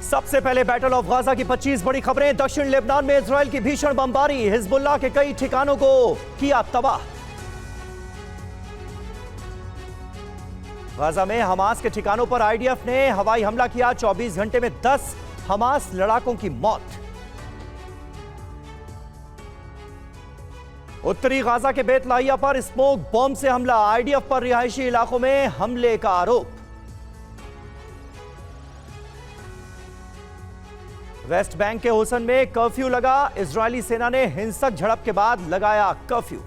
सबसे पहले battle of Gaza की 25 बड़ी खबरें। दक्षिण लेबनान में इजराइल की भीषण बमबारी, हिजबुल्लाह के कई ठिकानों को किया तबाह। गाजा में हमास के ठिकानों पर आईडीएफ ने हवाई हमला किया। 24 घंटे में 10 हमास लड़ाकों की मौत। उत्तरी गाजा के बेत लाहिया पर स्मोक बॉम्ब से हमला, आईडीएफ पर रिहायशी इलाकों में हमले का आरोप। वेस्ट बैंक के होसन में कर्फ्यू लगा, इजरायली सेना ने हिंसक झड़प के बाद लगाया कर्फ्यू।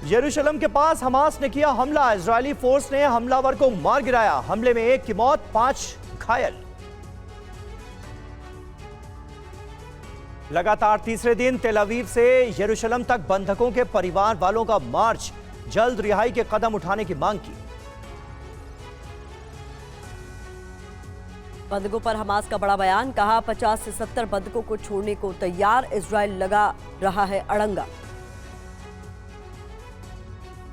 यरूशलेम के पास हमास ने किया हमला, इजरायली फोर्स ने हमलावर को मार गिराया। हमले में 1 की मौत, 5 घायल। लगातार तीसरे दिन तेल अवीव से यरूशलेम तक बंधकों के परिवार वालों का मार्च, जल्द रिहाई के कदम उठाने की मांग की। बंधकों पर हमास का बड़ा बयान, कहा 50 से 70 बंधकों को छोड़ने को तैयार, इजराइल लगा रहा है अड़ंगा।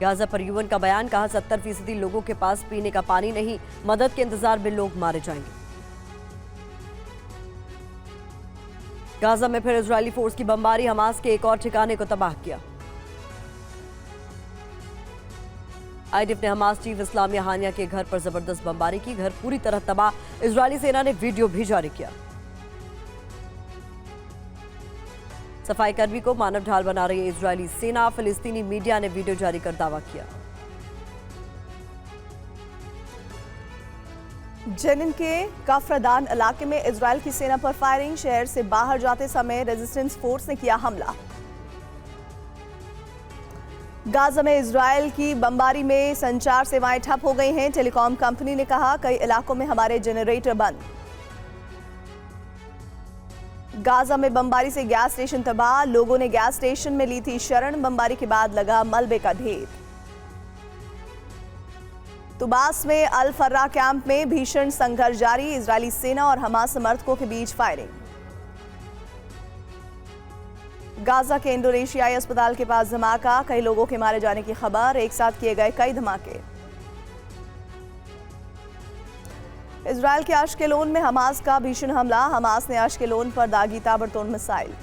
गाजा पर यूएन का बयान, कहा 70% लोगों के पास पीने का पानी नहीं, मदद के इंतजार में लोग मारे जाएंगे। गाजा में फिर इजरायली फोर्स की बमबारी, हमास के एक और ठिकाने को तबाह किया। आईडीएफ ने हमास चीफ इस्लामिया हानिया के घर पर जबरदस्त बमबारी की, घर पूरी तरह तबाह। इजरायली सेना ने वीडियो भी जारी किया। सफाई कर्मी को मानव ढाल बना रही है इजरायली सेना, फिलिस्तीनी मीडिया ने वीडियो जारी कर दावा किया। जेनिन के काफरदान इलाके में इजरायल की सेना पर फायरिंग, शहर से बाहर जाते समय रेजिस्टेंस फोर्स ने किया हमला। गाजा में इजरायल की बमबारी में संचार सेवाएं ठप हो गई हैं, टेलीकॉम कंपनी ने कहा कई इलाकों में हमारे जनरेटर बंद। गाजा में बमबारी से गैस स्टेशन तबाह, लोगों ने गैस स्टेशन में ली थी शरण, बमबारी के बाद लगा मलबे का ढेर। तुबास में अल फर्रा कैंप में भीषण संघर्ष जारी, इजरायली सेना और हमास समर्थकों के बीच फायरिंग। गाजा के इंडोनेशियाई अस्पताल के पास धमाका, कई लोगों के मारे जाने की खबर, एक साथ किए गए कई धमाके। इजरायल के अश्केलोन में हमास का भीषण हमला, हमास ने अश्केलोन पर दागी ताबड़तोड़ मिसाइल।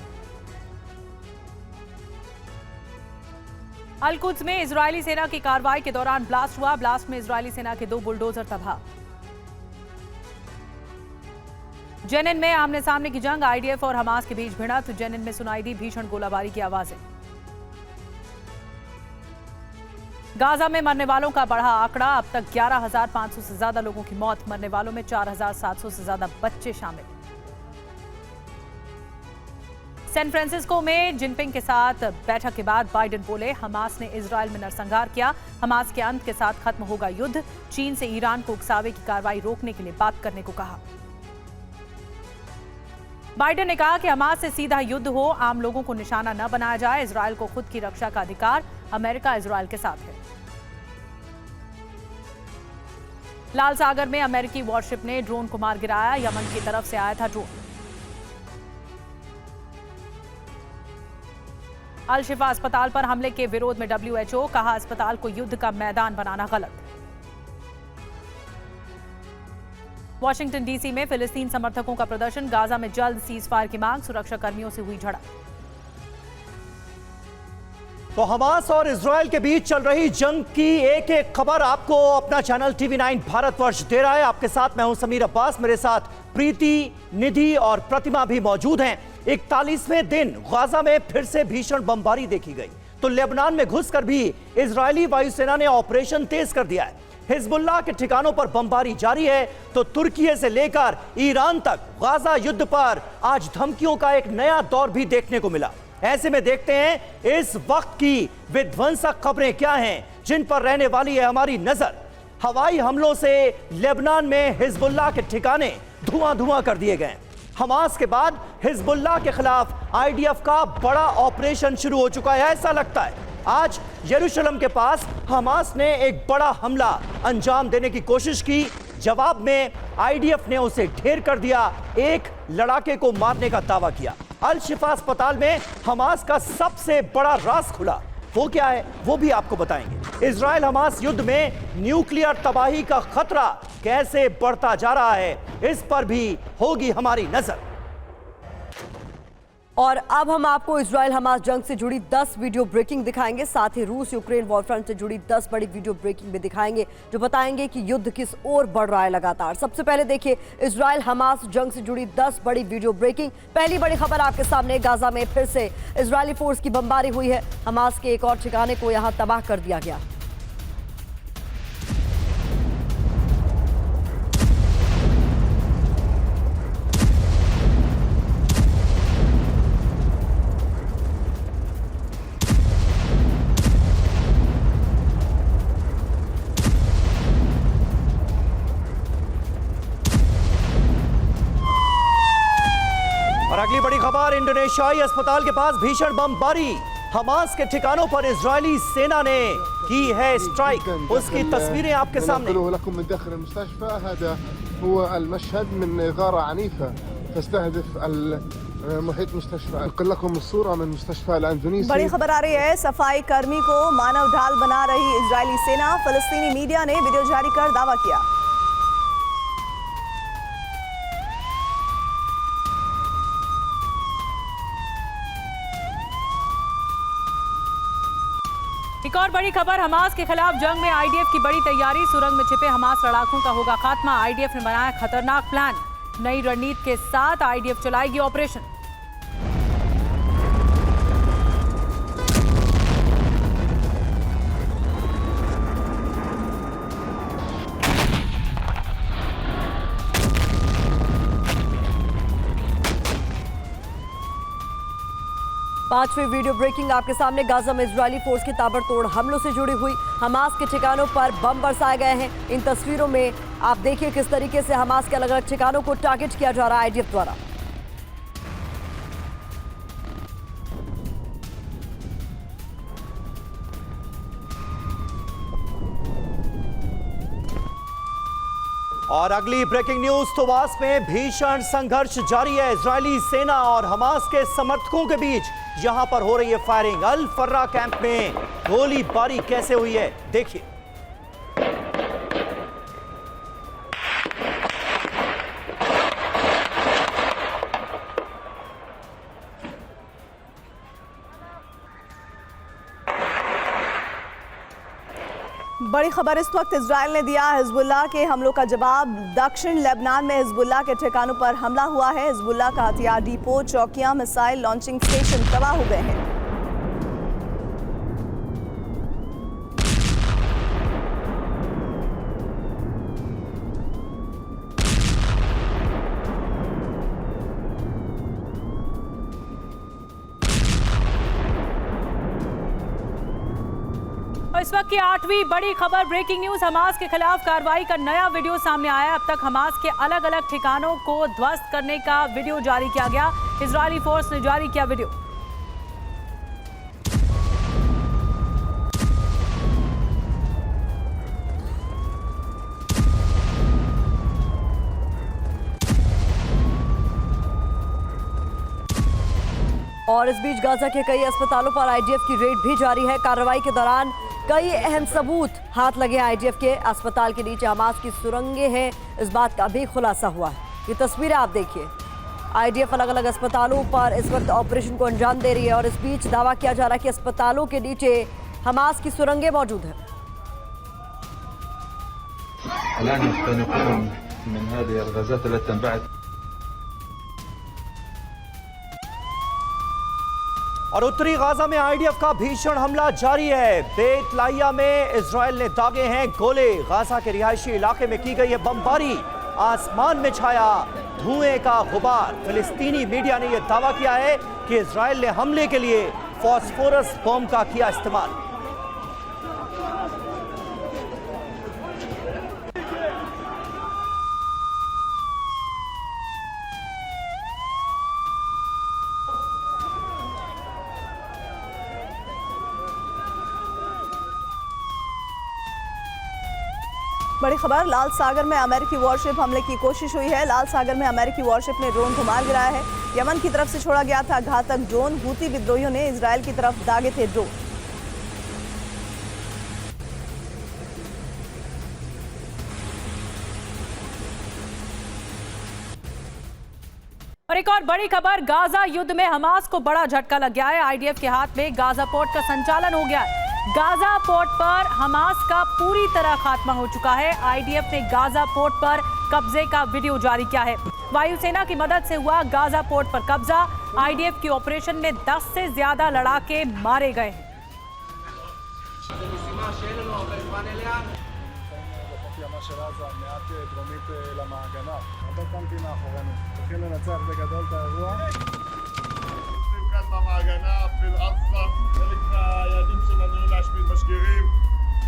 अल-कुद्स में इजरायली सेना की कार्रवाई के दौरान ब्लास्ट हुआ, ब्लास्ट में इजरायली सेना के 2 बुलडोजर तबाह। जेनिन में आमने सामने की जंग, आईडीएफ और हमास के बीच भिड़ंत, जेनिन में सुनाई दी भीषण गोलाबारी की आवाजें। गाजा में मरने वालों का बढ़ा आंकड़ा, अब तक 11,500 से ज्यादा लोगों की मौत, मरने वालों में 4,700 से ज्यादा बच्चे शामिल। सैन फ्रांसिस्को में जिनपिंग के साथ बैठक के बाद बाइडेन बोले, हमास ने इजरायल में नरसंहार किया, हमास के अंत के साथ खत्म होगा युद्ध, चीन से ईरान को उकसावे की कार्रवाई रोकने के लिए बात करने को कहा। बाइडेन ने कहा कि हमास से सीधा युद्ध हो, आम लोगों को निशाना न बनाया जाए, इजरायल को खुद की रक्षा का अधिकार, अमेरिका इजरायल के साथ है। लाल सागर में अमेरिकी वॉरशिप ने ड्रोन को मार गिराया, यमन की तरफ से आया था ड्रोन। अल शिफा अस्पताल पर हमले के विरोध में WHO, कहा अस्पताल को युद्ध का मैदान बनाना गलत। वाशिंगटन डीसी में फिलिस्तीन समर्थकों का प्रदर्शन, गाजा में जल्द सीज फायर की मांग, सुरक्षा कर्मियों से हुई झड़प। तो हमास और इजरायल के बीच चल रही जंग की एक एक खबर आपको अपना चैनल TV9 भारतवर्ष दे रहा है। आपके साथ मैं हूं समीर अब्बास, मेरे साथ प्रीति, निधि और प्रतिमा भी मौजूद हैं। 41वें दिन गाजा में फिर से भीषण बमबारी देखी गई, तो लेबनान में घुसकर भी इजरायली वायुसेना ने ऑपरेशन तेज कर दिया है। हिजबुल्लाह के ठिकानों पर बमबारी जारी है, तो तुर्की से लेकर ईरान तक गाजा युद्ध पर आज धमकियों का एक नया दौर भी देखने को मिला। ऐसे में देखते हैं इस वक्त की विध्वंसक खबरें क्या हैं, जिन पर रहने वाली है हमारी नजर। हवाई हमलों से लेबनान में हिजबुल्लाह के ठिकाने धुआं धुआं कर दिए गए। हमास के बाद हिजबुल्लाह के खिलाफ आईडीएफ का बड़ा ऑपरेशन शुरू हो चुका है। ऐसा लगता है आज यरूशलेम के पास हमास ने एक बड़ा हमला अंजाम देने की कोशिश की, जवाब में आईडीएफ ने उसे ढेर कर दिया, एक लड़ाके को मारने का दावा किया। अल शिफा अस्पताल में हमास का सबसे बड़ा राज खुला, वो क्या है वो भी आपको बताएंगे। इजराइल हमास युद्ध में न्यूक्लियर तबाही का खतरा कैसे बढ़ता जा रहा है, इस पर भी होगी हमारी नजर। और अब हम आपको इजराइल हमास जंग से जुड़ी 10 वीडियो ब्रेकिंग दिखाएंगे, साथ ही रूस यूक्रेन वॉर फ्रंट से जुड़ी 10 बड़ी वीडियो ब्रेकिंग भी दिखाएंगे जो बताएंगे कि युद्ध किस ओर बढ़ रहा है लगातार। सबसे पहले देखिए इजराइल हमास जंग से जुड़ी 10 बड़ी वीडियो ब्रेकिंग। पहली बड़ी खबर आपके सामने, गाजा में फिर से इजरायली फोर्स की बमबारी हुई है। हमास के एक और ठिकाने को यहां तबाह कर दिया गया। और अगली बड़ी खबर, इंडोनेशियाई अस्पताल के पास भीषण बमबारी। हमास के ठिकानों पर इजरायली सेना ने की है स्ट्राइक। उसकी तस्वीरें आपके सामने। बड़ी खबर आ रही है, सफाई कर्मी को मानव ढाल बना रही इजरायली सेना। फलस्तीनी मीडिया ने वीडियो जारी कर दावा किया। एक और बड़ी खबर, हमास के खिलाफ जंग में आईडीएफ की बड़ी तैयारी। सुरंग में छिपे हमास लड़ाकों का होगा खात्मा। आईडीएफ ने बनाया खतरनाक प्लान। नई रणनीति के साथ आईडीएफ चलाएगी ऑपरेशन। पांचवी वीडियो ब्रेकिंग आपके सामने, गाजा में इजरायली फोर्स के ताबड़तोड़ हमलों से जुड़ी हुई। हमास के ठिकानों पर बम बरसाए गए हैं। इन तस्वीरों में आप देखिए किस तरीके से हमास के अलग अलग ठिकानों को टारगेट किया जा रहा है आईडीएफ द्वारा। और अगली ब्रेकिंग न्यूज, तोबास में भीषण संघर्ष जारी है इजरायली सेना और हमास के समर्थकों के बीच। यहां पर हो रही है फायरिंग। अल फर्रा कैंप में गोलीबारी कैसे हुई है देखिए। बड़ी खबर इस वक्त, इजराइल ने दिया हिजबुल्लाह के हमलों का जवाब। दक्षिण लेबनान में हिजबुल्लाह के ठिकानों पर हमला हुआ है। हिजबुल्लाह का हथियार डिपो, चौकियां, मिसाइल लॉन्चिंग स्टेशन तबाह हो गए हैं। इस वक्त की 8वीं बड़ी खबर, ब्रेकिंग न्यूज, हमास के खिलाफ कार्रवाई का नया वीडियो सामने आया। अब तक हमास के अलग अलग ठिकानों को ध्वस्त करने का वीडियो जारी किया गया। इजरायली फोर्स ने जारी किया वीडियो। और इस बीच गाजा के कई अस्पतालों पर आईडीएफ की रेड भी जारी है। कार्रवाई के दौरान कई अहम सबूत हाथ लगे आईडीएफ के। अस्पताल के नीचे हमास की सुरंगें हैं, इस बात का भी खुलासा हुआ है। ये तस्वीरें आप देखिए, आईडीएफ अलग अलग अस्पतालों पर इस वक्त ऑपरेशन को अंजाम दे रही है। और इस बीच दावा किया जा रहा है कि अस्पतालों के नीचे हमास की सुरंगें मौजूद हैं। और उत्तरी गाजा में आईडीएफ का भीषण हमला जारी है। बेत लाहिया में इजराइल ने दागे हैं गोले। गाजा के रिहायशी इलाके में की गई है बमबारी। आसमान में छाया धुएं का गुबार। फिलिस्तीनी मीडिया ने यह दावा किया है कि इजराइल ने हमले के लिए फास्फोरस बम का किया इस्तेमाल। बड़ी खबर, लाल सागर में अमेरिकी वॉरशिप हमले की कोशिश हुई है। लाल सागर में अमेरिकी वॉरशिप ने ड्रोन घुमा गिराया है। यमन की तरफ से छोड़ा गया था घातक ड्रोन। हूती विद्रोहियों ने इजराइल की तरफ दागे थे ड्रोन। और एक और बड़ी खबर, गाजा युद्ध में हमास को बड़ा झटका लग गया है। आईडीएफ के हाथ में गाजा पोर्ट का संचालन हो गया है। गाजा पोर्ट पर हमास का पूरी तरह खात्मा हो चुका है। आईडीएफ ने गाजा पोर्ट पर कब्जे का वीडियो जारी किया है। वायुसेना की मदद से हुआ गाजा पोर्ट पर कब्जा। आईडीएफ की ऑपरेशन में 10 से ज्यादा लड़ाके मारे गए हैं। של עזה, מעט דרומית למעגנה. הרבה טנקים מאחורינו. צריכים לנצח בגדול את האירוע. נמצאים כאן במעגנה, פיל עזה, חלק מהיעדים שלנו להשמיד משגרים.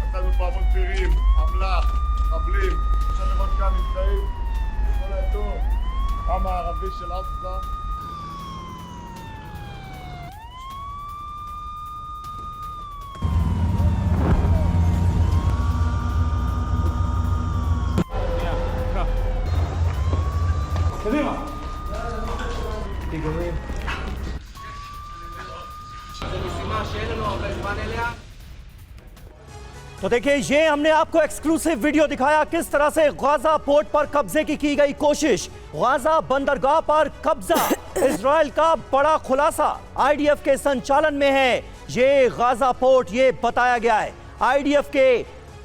נתנו פה המון פירים, אמל"ח, מחבלים. אפשר לראות כאן נמצאים כל האזור המערבי של עזה. तो देखिए, ये हमने आपको एक्सक्लूसिव वीडियो दिखाया किस तरह से गाजा पोर्ट पर कब्जे की गई कोशिश। गाजा बंदरगाह पर कब्जा, इजराइल का बड़ा खुलासा आईडीएफ के संचालन में है। ये गाजा पोर्ट, ये बताया गया है आईडीएफ के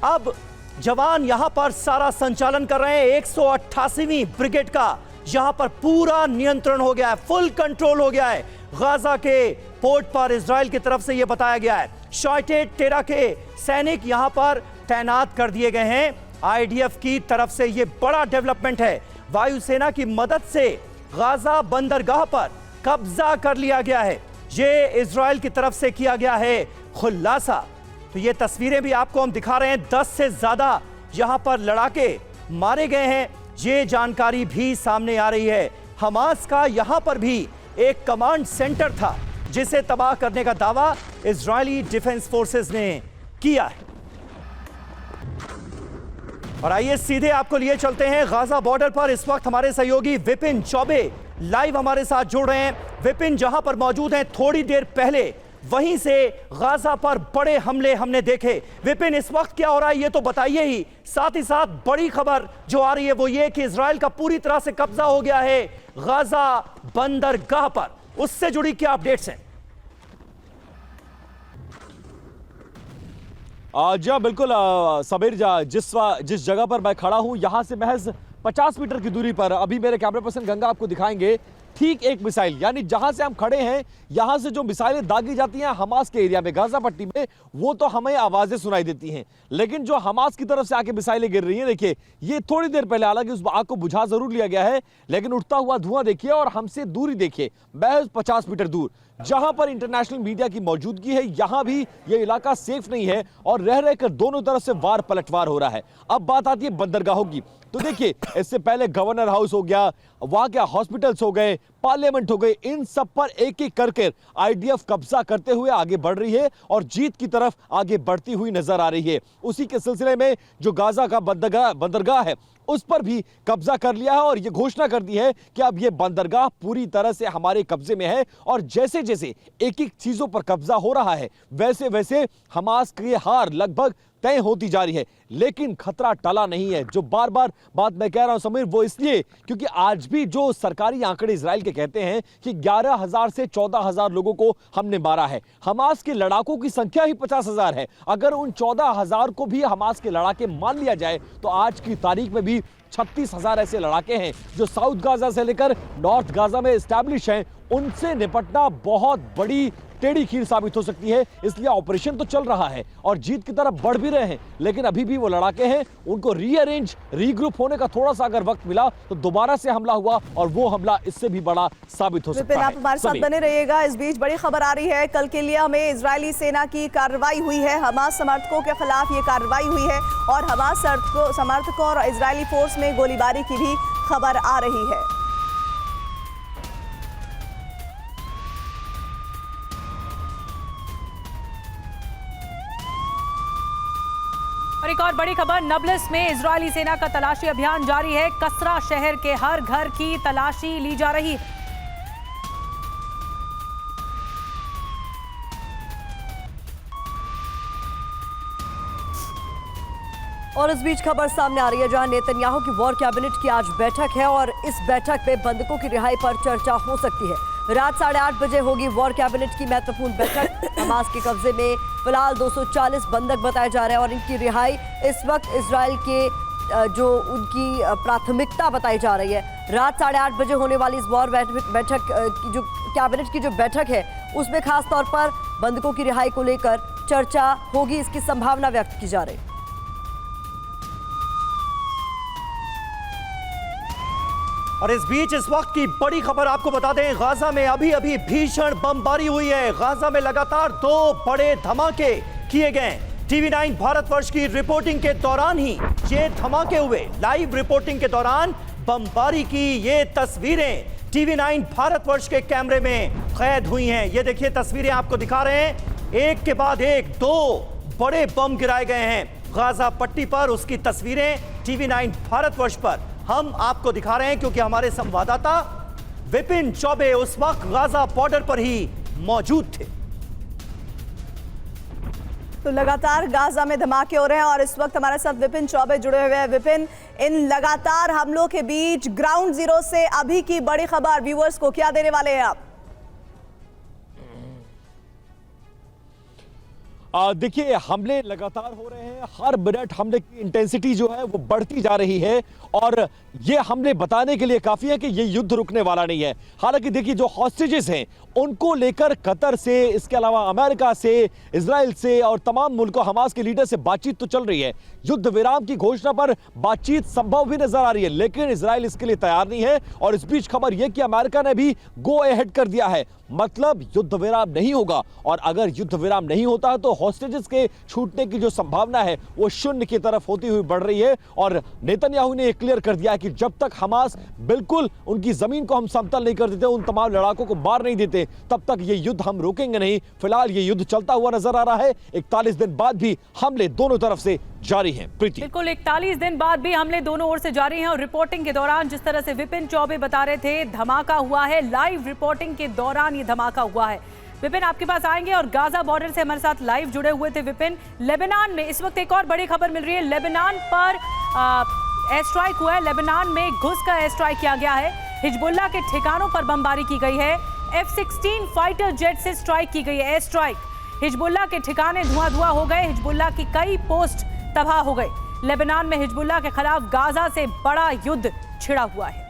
अब जवान यहां पर सारा संचालन कर रहे हैं। 188वीं ब्रिगेड का यहां पर पूरा नियंत्रण हो गया है, फुल कंट्रोल हो गया है गाजा के पोर्ट पर। इजराइल की तरफ से यह बताया गया है शॉयटेट टेरा के सैनिक यहां पर तैनात कर दिए गए हैं। आईडीएफ की तरफ से यह बड़ा डेवलपमेंट है। वायुसेना की मदद से गाजा बंदरगाह पर कब्जा कर लिया गया है। यह इजराइल की तरफ से किया गया है खुलासा। तो ये तस्वीरें भी आपको हम दिखा रहे हैं। 10 से ज्यादा यहां पर लड़ाके मारे गए हैं, ये जानकारी भी सामने आ रही है। हमास का यहां पर भी एक कमांड सेंटर था जिसे तबाह करने का दावा इजरायली डिफेंस फोर्सेस ने किया है। और आइए सीधे आपको लिए चलते हैं गाजा बॉर्डर पर। इस वक्त हमारे सहयोगी विपिन चौबे लाइव हमारे साथ जुड़ रहे हैं। विपिन, जहां पर मौजूद हैं, थोड़ी देर पहले वहीं से गाजा पर बड़े हमले हमने देखे। विपिन, इस वक्त क्या हो रहा है ये तो बताइए ही। साथ ही साथ बड़ी खबर जो आ रही है वो ये कि इजराइल का पूरी तरह से कब्जा हो गया है गाजा बंदरगाह पर। उससे जुड़ी क्या अपडेट्स हैं? जी हाँ, बिल्कुल सबीर, जिस जगह पर मैं खड़ा हूं यहां से महज 50 मीटर की दूरी पर अभी मेरे कैमरा पर्सन गंगा आपको दिखाएंगे ठीक एक मिसाइल, यानी जहां से हम खड़े हैं यहां से जो मिसाइलें दागी जाती हैं हमास के एरिया में, गाजा पट्टी में, वो तो हमें आवाजें सुनाई देती हैं। लेकिन जो हमास की तरफ से आके मिसाइलें गिर रही हैं, देखिए ये थोड़ी देर पहले, हालांकि उस आग को बुझा जरूर लिया गया है, लेकिन उठता हुआ धुआं देखिए और हमसे दूरी देखिए महज 50 मीटर दूर जहां पर इंटरनेशनल मीडिया की मौजूदगी है, यहां भी यह इलाका सेफ नहीं है और रह रहकर दोनों तरफ से वार पलटवार हो रहा है। अब बात आती है बंदरगाहों की, तो देखिए इससे पहले गवर्नर हाउस हो गया, वहां क्या हॉस्पिटल्स हो गए, पार्लियामेंट हो गए, इन सब पर एक एक करके आईडीएफ कब्जा करते हुए आगे बढ़ रही है और जीत की तरफ आगे बढ़ती हुई नजर आ रही है। उसी के सिलसिले में जो गाजा का बंदरगाह है उस पर भी कब्जा कर लिया है और यह घोषणा कर दी है कि अब यह बंदरगाह पूरी तरह से हमारे कब्जे में है। और जैसे जैसे एक एक चीजों पर कब्जा हो रहा है वैसे वैसे हमास की हार लगभग तय होती जा रही है, लेकिन खतरा टला नहीं है। जो बार बार बात मैं कह रहा हूं समीर, वो इसलिए क्योंकि आज भी जो सरकारी आंकड़े इजराइल के कहते हैं कि 11,000 से 14,000 लोगों को हमने मारा है। हमास के लड़ाकों की संख्या ही 50,000 है। अगर उन 14,000 को भी हमास के लड़ाके मान लिया जाए तो आज की तारीख में भी 36,000 ऐसे लड़ाके हैं जो साउथ गाजा से लेकर नॉर्थ गाजा में एस्टैब्लिश हैं। उनसे निपटना बहुत बड़ी टेढ़ी खीर साबित हो सकती है। इसलिए ऑपरेशन तो चल रहा है और जीत की तरफ बढ़ भी रहे हैं, लेकिन अभी भी वो लड़ाके हैं, उनको रीअरेंज रीग्रुप होने का थोड़ा सा अगर वक्त मिला तो दोबारा से हमला हुआ और वो हमला इससे भी बड़ा साबित हो सकता है। आप हमारे साथ बने रहिएगा। इस बीच बड़ी खबर आ रही है, कल के लिए में इजरायली सेना की कार्रवाई हुई है। हमास समर्थकों के खिलाफ ये कार्रवाई हुई है और हमास समर्थकों और इजरायली फोर्स में गोलीबारी की भी खबर आ रही है। और एक और बड़ी खबर, नबलस में इजरायली सेना का तलाशी अभियान जारी है। कसरा शहर के हर घर की तलाशी ली जा रही है। और इस बीच खबर सामने आ रही है जहां नेतन्याहू की वॉर कैबिनेट की आज बैठक है और इस बैठक में बंधकों की रिहाई पर चर्चा हो सकती है। रात 8:30 बजे होगी वॉर कैबिनेट की महत्वपूर्ण बैठक। हमास के कब्जे में फिलहाल 240 बंधक बताए जा रहे हैं और इनकी रिहाई इस वक्त इजराइल के जो उनकी प्राथमिकता बताई जा रही है। रात 8:30 बजे होने वाली इस वॉर बैठक की जो कैबिनेट की जो बैठक है उसमें खास तौर पर बंधकों की रिहाई को लेकर चर्चा होगी, इसकी संभावना व्यक्त की जा रही है। और इस बीच इस वक्त की बड़ी खबर आपको बता दें, गाजा में अभी अभी भीषण बमबारी हुई है। गाजा में लगातार 2 बड़े धमाके किए गए। TV9 भारतवर्ष की रिपोर्टिंग के दौरान ही ये धमाके हुए। लाइव रिपोर्टिंग के दौरान बमबारी की ये तस्वीरें TV9 भारतवर्ष के कैमरे में कैद हुई हैं। ये देखिए तस्वीरें आपको दिखा रहे हैं, एक के बाद एक 2 बड़े बम गिराए गए हैं गाजा पट्टी पर। उसकी तस्वीरें TV9 भारतवर्ष पर हम आपको दिखा रहे हैं क्योंकि हमारे संवाददाता विपिन चौबे उस वक्त गाजा बॉर्डर पर ही मौजूद थे। तो लगातार गाजा में धमाके हो रहे हैं और इस वक्त हमारे साथ विपिन चौबे जुड़े हुए हैं। विपिन, इन लगातार हमलों के बीच ग्राउंड जीरो से अभी की बड़ी खबर व्यूअर्स को क्या देने वाले हैं आप? देखिए, हमले लगातार हो रहे हैं। हर मिनट हमले की इंटेंसिटी जो है वो बढ़ती जा रही है और ये हमले बताने के लिए काफी है कि ये युद्ध रुकने वाला नहीं है। हालांकि देखिए, जो हॉस्टेजेस हैं उनको लेकर कतर से, इसके अलावा अमेरिका से, इजराइल से और तमाम मुल्कों हमास के लीडर से बातचीत तो चल रही है। युद्ध विराम की घोषणा पर बातचीत संभव भी नजर आ रही है, लेकिन इजराइल इसके लिए तैयार नहीं है। और इस बीच खबर यह कि अमेरिका ने भी गो अहेड कर दिया है, मतलब युद्ध विराम नहीं होगा। और अगर युद्ध विराम नहीं होता तो हॉस्टेजेस के छूटने की जो संभावना है वो शून्य की तरफ होती हुई बढ़ रही है। और नेतन्याहू ने यह क्लियर कर दिया कि जब तक हमास बिल्कुल उनकी जमीन को हम समतल नहीं कर देते, उन तमाम लड़ाकों को मार नहीं देते, तब तक ये युद्ध हम रोकेंगे नहीं। फिलहाल ये युद्ध चलता हुआ नजर आ रहा है। 41 दिन बाद भी हमले दोनों तरफ से जारी हैं। प्रीति, बिल्कुल 41 दिन बाद भी हमले दोनों ओर से जारी हैं और रिपोर्टिंग के दौरान जिस तरह से विपिन चौबे बता रहे थे धमाका हुआ है, लाइव रिपोर्टिंग के दौरान ये धमाका हुआ है। विपिन, आपके पास आएंगे और गाजा बॉर्डर से हमारे साथ लाइव जुड़े हुए थे विपिन। लेबनान में इस वक्त एक और बड़ी खबर मिल रही है, लेबनान पर एयर स्ट्राइक हुआ है। लेबनान में घुसकर एयर स्ट्राइक किया गया है। हिजबुल्लाह के ठिकानों पर बमबारी की गई है। F-16 फाइटर जेट से स्ट्राइक की गई है, एयर स्ट्राइक। हिजबुल्लाह के ठिकाने धुआं हो गए, हिजबुल्लाह की कई पोस्ट तबाह हो गए। लेबनान में हिजबुल्लाह के खिलाफ गाजा से बड़ा युद्ध छिड़ा हुआ है।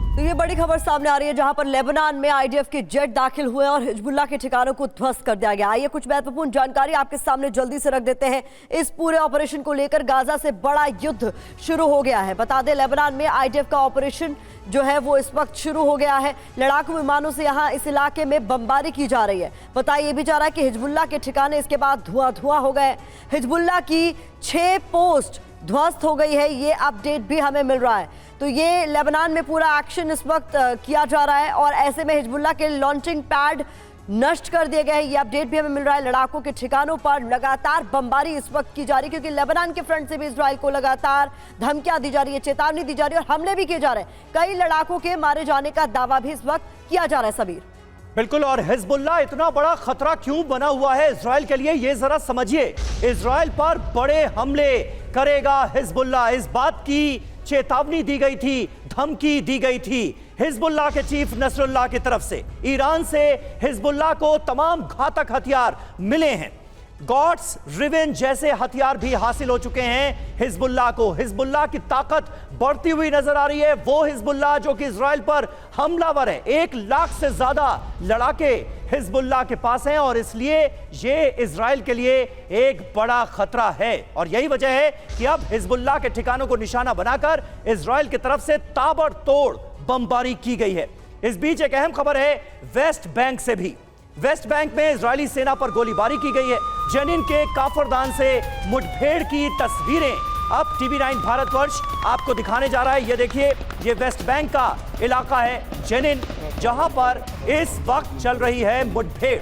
तो ये बड़ी खबर सामने आ रही है जहां पर लेबनान में आईडीएफ के जेट दाखिल हुए और हिजबुल्लाह के ठिकानों को ध्वस्त कर दिया गया। आइए कुछ महत्वपूर्ण जानकारी आपके सामने जल्दी से रख देते हैं। इस पूरे ऑपरेशन को लेकर गाजा से बड़ा युद्ध शुरू हो गया है। बता दें, लेबनान में आईडीएफ का ऑपरेशन जो है वो इस वक्त शुरू हो गया है। लड़ाकू विमानों से यहाँ इस इलाके में बमबारी की जा रही है। बताया ये भी जा रहा है कि हिजबुल्लाह के ठिकाने इसके बाद धुआं हो गए। हिजबुल्लाह की 6 पोस्ट ध्वस्त हो गई है, ये अपडेट भी हमें मिल रहा है। तो ये लेबनान में पूरा एक्शन इस वक्त किया जा रहा है और ऐसे में हिजबुल्लाह के लॉन्चिंग पैड नष्ट कर दिए गए हैं, ये अपडेट भी हमें मिल रहा है। लड़ाकों के ठिकानों पर लगातार बमबारी इस वक्त की जा रही है क्योंकि लेबनान के फ्रंट से भी इजराइल को लगातार धमकियां दी जा रही है, चेतावनी दी जा रही है और हमले भी किए जा रहे हैं। कई लड़ाकों के मारे जाने का दावा भी इस वक्त किया जा रहा है। सबीर, बिल्कुल, और हिजबुल्लाह इतना बड़ा खतरा क्यों बना हुआ है इजराइल के लिए, ये जरा समझिए। इजराइल पर बड़े हमले करेगा हिजबुल्लाह, इस बात की चेतावनी दी गई थी, धमकी दी गई थी हिजबुल्लाह के चीफ नसरुल्लाह की तरफ से। ईरान से हिजबुल्लाह को तमाम घातक हथियार मिले हैं। गॉड्स रिवेंज जैसे हथियार भी हासिल हो चुके हैं हिजबुल्लाह को। हिजबुल्लाह की ताकत बढ़ती हुई नजर आ रही है। वो हिजबुल्लाह जो कि इजराइल पर हमलावर है, 1 लाख से ज्यादा लड़ाके हिजबुल्लाह के पास हैं और इसलिए ये इजराइल के लिए एक बड़ा खतरा है। और यही वजह है कि अब हिजबुल्लाह के ठिकानों को निशाना बनाकर इजराइल की तरफ से ताबड़तोड़ बमबारी की गई है। इस बीच एक अहम खबर है वेस्ट बैंक से भी। वेस्ट बैंक में इजरायली सेना पर गोलीबारी की गई है। जेनिन के काफरदान से मुठभेड़ की तस्वीरें अब TV9 भारतवर्ष आपको दिखाने जा रहा है। ये देखिए, ये वेस्ट बैंक का इलाका है जेनिन, जहां पर इस वक्त चल रही है मुठभेड़।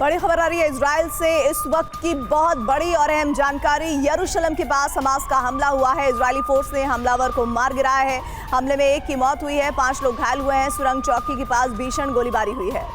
बड़ी खबर आ रही है इजराइल से इस वक्त की बहुत बड़ी और अहम जानकारी। यरूशलेम के पास हमास का हमला हुआ है। इजरायली फोर्स ने हमलावर को मार गिराया है। हमले में एक की मौत हुई है, 5 लोग घायल हुए हैं। सुरंग चौकी के पास भीषण गोलीबारी हुई है।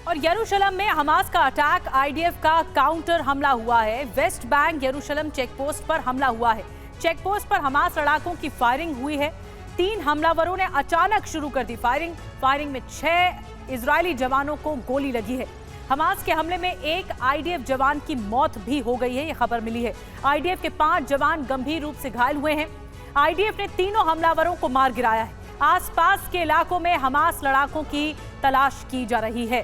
और यरूशलेम में हमास का अटैक, आईडीएफ का काउंटर हमला हुआ है। वेस्ट बैंक यरूशलेम चेकपोस्ट पर हमला हुआ है। चेकपोस्ट पर हमास लड़ाकों की फायरिंग हुई है। 3 हमलावरों ने अचानक शुरू कर दी फायरिंग में 6 इजरायली जवानों को गोली लगी है। हमास के हमले में एक आईडीएफ जवान की मौत भी हो गई है, ये खबर मिली है। आईडीएफ के 5 जवान गंभीर रूप से घायल हुए हैं। आईडीएफ ने तीनों हमलावरों को मार गिराया है। आसपास के इलाकों में हमास लड़ाकों की तलाश की जा रही है।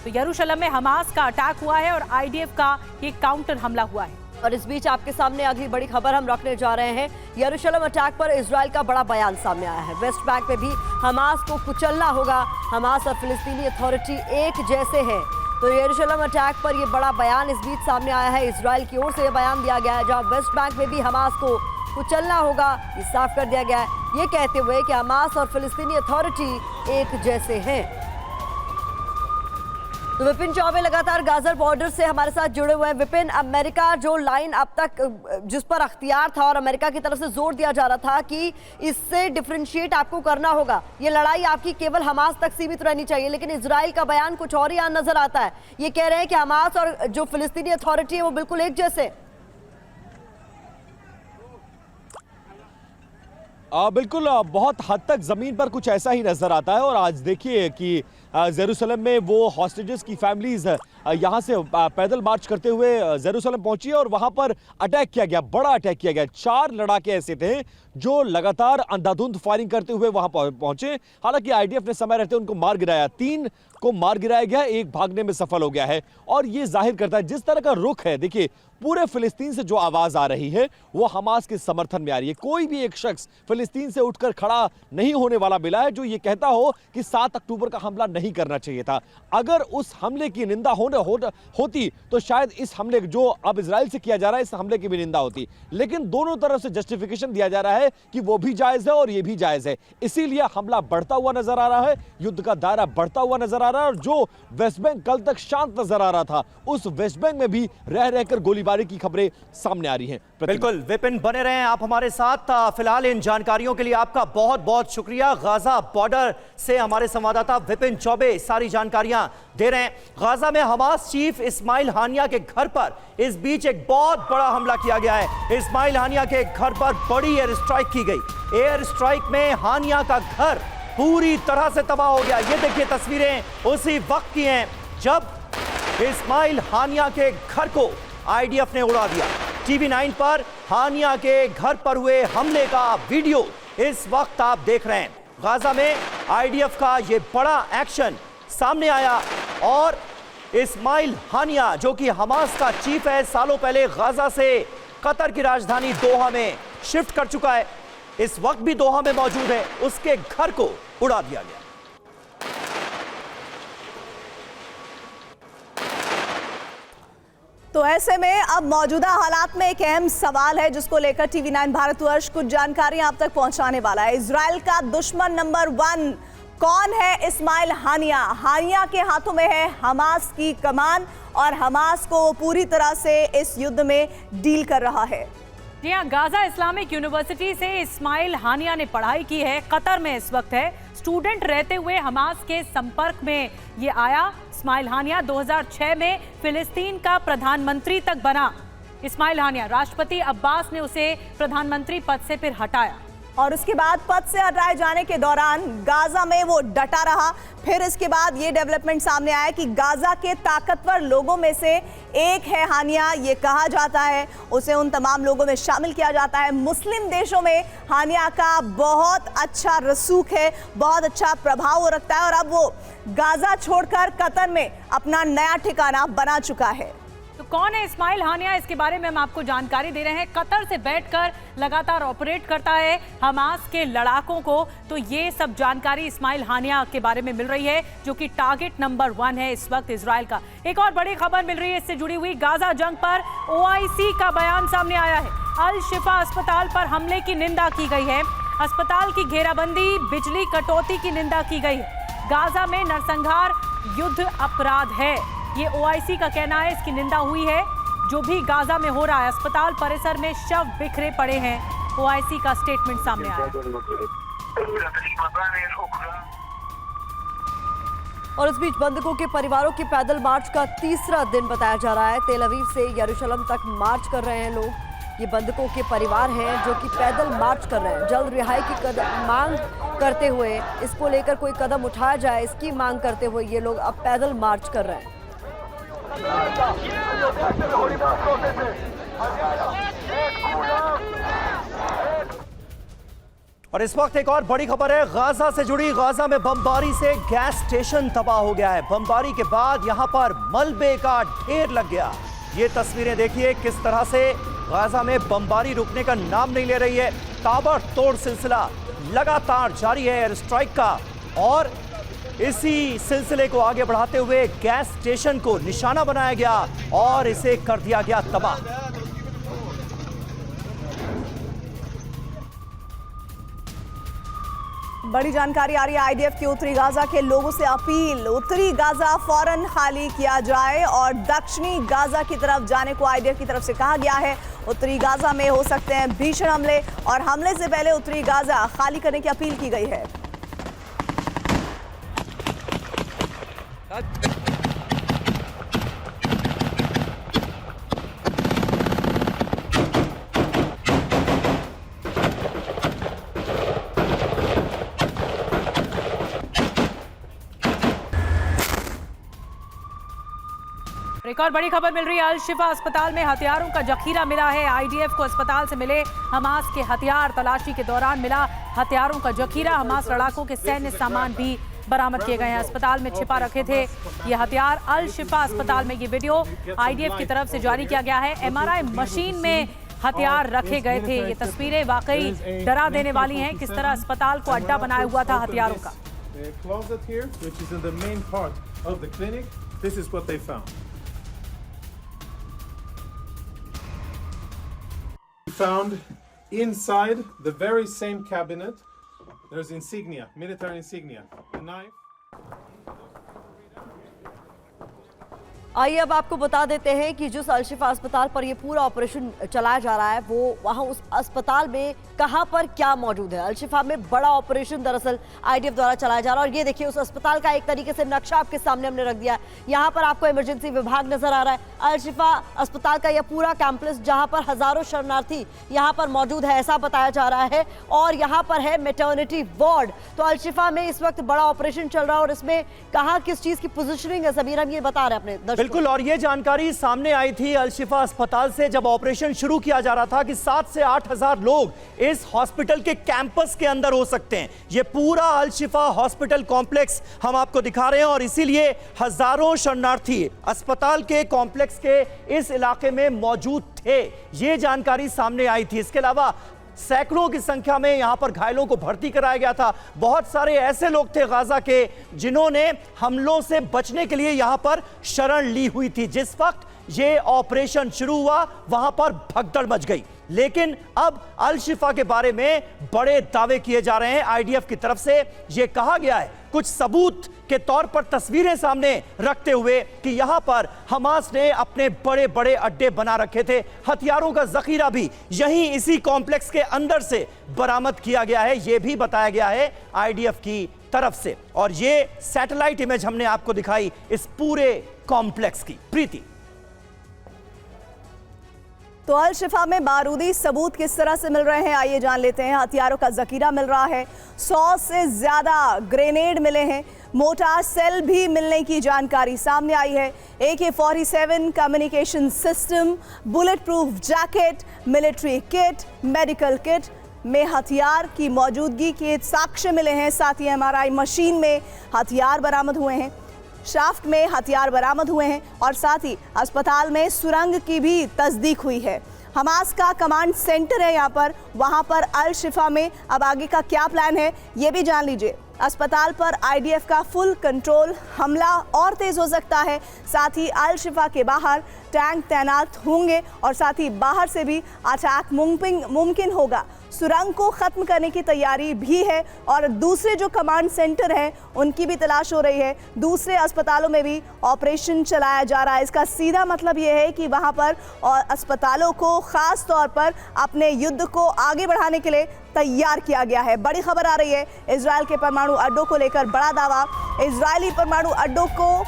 तो यरूशलेम में हमास का अटैक हुआ है और आईडीएफ का ये काउंटर हमला हुआ है। और इस बीच आपके सामने अगली बड़ी खबर हम रखने जा रहे हैं। यरूशलेम अटैक पर इजराइल का बड़ा बयान सामने आया है। वेस्ट बैंक में भी हमास को कुचलना होगा। हमास और फिलिस्तीनी अथॉरिटी एक जैसे हैं। तो यरूशलेम अटैक पर ये बड़ा बयान इस बीच सामने आया है। इजराइल की ओर से ये बयान दिया गया है, जहां वेस्ट बैंक में भी हमास को कुचलना होगा, ये साफ कर दिया गया है, ये कहते हुए कि हमास और फिलिस्तीनी अथॉरिटी एक जैसे हैं। तो विपिन चौबे लगातार गाजा बॉर्डर से हमारे साथ जुड़े हुए हैं। विपिन, अमेरिका जो लाइन अब तक जिस पर अख्तियार था और अमेरिका की तरफ से जोर दिया जा रहा था कि इससे डिफरेंशिएट आपको करना होगा, ये लड़ाई आपकी केवल हमास तक सीमित रहनी चाहिए, लेकिन इजराइल का बयान कुछ और ही यहाँ नजर आता है। ये कह रहे हैं कि हमास और जो फिलिस्तीनी अथॉरिटी है वो बिल्कुल एक जैसे। बिल्कुल, बहुत हद तक जमीन पर कुछ ऐसा ही नजर आता है। और आज देखिए कि जेरूसलम में वो हॉस्टेजेस की फैमिलीज यहाँ से पैदल मार्च करते हुए जेरूसलम पहुंची और वहां पर अटैक किया गया, बड़ा अटैक किया गया। 4 लड़ाके ऐसे थे जो लगातार अंधाधुंध फायरिंग करते हुए वहां पहुंचे। हालांकि आईडीएफ ने समय रहते उनको मार गिराया, 3 को मार गिराया गया, 1 भागने में सफल हो गया है। और ये जाहिर करता है जिस तरह का रुख है, देखिए पूरे फिलिस्तीन से जो आवाज आ रही है वो हमास के समर्थन में आ रही है। कोई भी एक शख्स फिलिस्तीन से उठकर खड़ा नहीं होने वाला मिला है जो ये कहता हो कि 7 अक्टूबर का हमला नहीं करना चाहिए था। अगर उस हमले की निंदा होती तो शायद इस हमले जो अब इजराइल से किया जा रहा है, इस हमले की भी निंदा होती। लेकिन दोनों तरफ से जस्टिफिकेशन दिया जा रहा है कि वो भी जायज है और ये भी जायज है, इसीलिए हमला बढ़ता हुआ नजर आ रहा है, युद्ध का दायरा बढ़ता हुआ नजर आ रहा है। और जो वेस्ट बैंक कल तक शांत नजर आ रहा था, उस वेस्ट बैंक में भी रह रहकर गोलीबारी की खबरें सामने आ रही हैं। बिल्कुल विपिन, बने रहें आप हमारे साथ। फिलहाल इन जानकारियों के लिए आपका बहुत बहुत शुक्रिया। गाजा बॉर्डर से हमारे संवाददाता विपिन चौबे सारी जानकारियां दे रहे हैं। गाजा में हमास चीफ इस्माइल हानिया के घर पर इस बीच एक बहुत बड़ा हमला किया गया है। इस्माइल हानिया के घर पर बड़ी एयर स्ट्राइक की गई। एयर स्ट्राइक में हानिया का घर पूरी तरह से तबाह हो गया। ये देखिए तस्वीरें उसी वक्त की हैं जब इस्माइल हानिया के घर को आईडीएफ ने उड़ा दिया। टीवी 9 पर हानिया के घर पर हुए हमले का वीडियो इस वक्त आप देख रहे हैं। गाजा में आईडीएफ का ये बड़ा एक्शन सामने आया और इस्माइल हानिया जो कि हमास का चीफ है, सालों पहले गाजा से कतर की राजधानी दोहा में शिफ्ट कर चुका है, इस वक्त भी दोहा में मौजूद है, उसके घर को उड़ा दिया गया। तो ऐसे में अब मौजूदा हालात में एक अहम सवाल है जिसको लेकर टीवी 9 भारतवर्ष कुछ जानकारियां आप तक पहुंचाने वाला है। इजराइल का दुश्मन नंबर 1 कौन है? इस्माइल हानिया। हानिया के हाथों में है हमास की कमान और हमास को पूरी तरह से इस युद्ध में डील कर रहा है। जी हाँ, गाजा इस्लामिक यूनिवर्सिटी से इस्माइल हानिया ने पढ़ाई की है, कतर में इस वक्त है। स्टूडेंट रहते हुए हमास के संपर्क में ये आया। इस्माइल हानिया 2006 में फिलिस्तीन का प्रधानमंत्री तक बना। इस्माइल हानिया, राष्ट्रपति अब्बास ने उसे प्रधानमंत्री पद से फिर हटाया और उसके बाद पद से हटाए जाने के दौरान गाजा में वो डटा रहा। फिर इसके बाद ये डेवलपमेंट सामने आया कि गाजा के ताकतवर लोगों में से एक है हानिया, ये कहा जाता है। उसे उन तमाम लोगों में शामिल किया जाता है। मुस्लिम देशों में हानिया का बहुत अच्छा रसूख है, बहुत अच्छा प्रभाव वो रखता है और अब वो गाजा छोड़कर कतर में अपना नया ठिकाना बना चुका है। तो कौन है इस्माइल हानिया, इसके बारे में हम आपको जानकारी दे रहे हैं। कतर से बैठकर लगातार ऑपरेट करता है हमास के लड़ाकों को। तो ये सब जानकारी इस्माइल हानिया के बारे में मिल रही है, जो कि टारगेट नंबर 1 है इस वक्त इजराइल का। एक और बड़ी खबर मिल रही है इससे जुड़ी हुई, गाजा जंग पर OIC का बयान सामने आया है। अल शिफा अस्पताल पर हमले की निंदा की गई है। अस्पताल की घेराबंदी, बिजली कटौती की निंदा की गई है। गाजा में नरसंहार युद्ध अपराध है, ये OIC का कहना है। इसकी निंदा हुई है जो भी गाजा में हो रहा है। अस्पताल परिसर में शव बिखरे पड़े हैं। OIC का स्टेटमेंट सामने आया। और इस बीच बंधकों के परिवारों के पैदल मार्च का तीसरा दिन बताया जा रहा है। तेल अवीव से यरूशलेम तक मार्च कर रहे हैं लोग। ये बंधकों के परिवार हैं जो कि पैदल मार्च कर रहे हैं। जल्द रिहाई की मांग करते हुए, इसको लेकर कोई कदम उठाया जाए, इसकी मांग करते हुए ये लोग अब पैदल मार्च कर रहे हैं। और इस वक्त एक और बड़ी खबर है गाजा से जुड़ी। गाजा में बमबारी से गैस स्टेशन तबाह हो गया है। बमबारी के बाद यहां पर मलबे का ढेर लग गया। ये तस्वीरें देखिए किस तरह से गाजा में बमबारी रुकने का नाम नहीं ले रही है। ताबड़तोड़ सिलसिला लगातार जारी है एयर स्ट्राइक का, और इसी सिलसिले को आगे बढ़ाते हुए गैस स्टेशन को निशाना बनाया गया और इसे कर दिया गया तबाह। बड़ी जानकारी आ रही है IDF की उत्तरी गाजा के लोगों से अपील, उत्तरी गाजा फौरन खाली किया जाए और दक्षिणी गाजा की तरफ जाने को IDF की तरफ से कहा गया है। उत्तरी गाजा में हो सकते हैं भीषण हमले और हमले से पहले उत्तरी गाजा खाली करने की अपील की गई है। एक और बड़ी खबर मिल रही है, अल शिफा अस्पताल में हथियारों का जखीरा मिला है। IDF को अस्पताल से मिले हमास के हथियार, तलाशी के दौरान मिला हथियारों का जखीरा। हमास लड़ाकों के सैन्य सामान भी बरामद किए गए हैं। अस्पताल में छिपा रखे थे ये हथियार। अल शिफा अस्पताल में ये वीडियो IDF की तरफ से जारी किया गया है। MRI मशीन में हथियार रखे गए थे। ये तस्वीरें वाकई डरा देने वाली हैं, किस तरह अस्पताल को अड्डा बनाया हुआ था हथियारों का। Found inside the very same cabinet, there's insignia, military insignia, a knife. आइए अब आपको बता देते हैं कि जिस अल शिफा अस्पताल पर ये पूरा ऑपरेशन चलाया जा रहा है, वो वहाँ उस अस्पताल में कहाँ पर क्या मौजूद है। अल शिफा में बड़ा ऑपरेशन दरअसल IDF द्वारा चलाया जा रहा है। और ये देखिए उस अस्पताल का एक तरीके से नक्शा आपके सामने हमने रख दिया। यहाँ पर आपको इमरजेंसी विभाग नजर आ रहा है। अल शिफा अस्पताल का यह पूरा कैंपस जहाँ पर हजारों शरणार्थी यहाँ पर मौजूद है, ऐसा बताया जा रहा है। और यहाँ पर है मैटरनिटी वार्ड। तो अल शिफा में इस वक्त बड़ा ऑपरेशन चल रहा है और इसमें कहाँ किस चीज की पोजिशनिंग है, जमीर हम ये बता रहे हैं अपने। बिल्कुल, और ये जानकारी सामने आई थी अल शिफा अस्पताल से जब ऑपरेशन शुरू किया जा रहा था कि 7 से 8 हजार लोग इस हॉस्पिटल के कैंपस के अंदर हो सकते हैं। ये पूरा अल शिफा हॉस्पिटल कॉम्प्लेक्स हम आपको दिखा रहे हैं और इसीलिए हजारों शरणार्थी अस्पताल के कॉम्प्लेक्स के इस इलाके में मौजूद थे। ये जानकारी सामने आई थी। इसके अलावा सैकड़ों की संख्या में यहां पर घायलों को भर्ती कराया गया था। बहुत सारे ऐसे लोग थे गाजा के जिन्होंने हमलों से बचने के लिए यहां पर शरण ली हुई थी। जिस वक्त ये ऑपरेशन शुरू हुआ वहां पर भगदड़ मच गई। लेकिन अब अल शिफा के बारे में बड़े दावे किए जा रहे हैं। IDF की तरफ से यह कहा गया है, कुछ सबूत के तौर पर तस्वीरें सामने रखते हुए, कि यहां पर हमास ने अपने बड़े बड़े अड्डे बना रखे थे। हथियारों का जखीरा भी यहीं इसी कॉम्प्लेक्स के अंदर से बरामद किया गया है, यह भी बताया गया है IDF की तरफ से। और यह सैटेलाइट इमेज हमने आपको दिखाई इस पूरे कॉम्प्लेक्स की। प्रीति, तो अल शिफा में बारूदी सबूत किस तरह से मिल रहे हैं, आइए जान लेते हैं। हथियारों का जखीरा मिल रहा है, 100 से ज्यादा ग्रेनेड मिले हैं, मोटार सेल भी मिलने की जानकारी सामने आई है। AK-47 communication system, bullet proof jacket, military kit, medical kit में हथियार की मौजूदगी के साक्ष्य मिले हैं। साथ ही MRI मशीन में हथियार बरामद हुए हैं। शाफ्ट में हथियार बरामद हुए हैं और साथ ही अस्पताल में सुरंग की भी तस्दीक हुई है। हमास का कमांड सेंटर है यहाँ पर, वहाँ पर अल शिफा में अब आगे का क्या प्लान है ये भी जान लीजिए। अस्पताल पर आईडीएफ का फुल कंट्रोल, हमला और तेज हो सकता है। साथ ही अल शिफा के बाहर टैंक तैनात होंगे और साथ ही बाहर से भी अटैक मुमकिन होगा। सुरंग को खत्म करने की तैयारी भी है और दूसरे जो कमांड सेंटर हैं उनकी भी तलाश हो रही है। दूसरे अस्पतालों में भी ऑपरेशन चलाया जा रहा है। इसका सीधा मतलब ये है कि वहां पर अस्पतालों को खास तौर पर अपने युद्ध को आगे बढ़ाने के लिए तैयार किया गया है। बड़ी खबर आ रही है इजरायल के परमाणु अड्डों को लेकर, बड़ा दावा। इजरायली परमाणु अड्डों को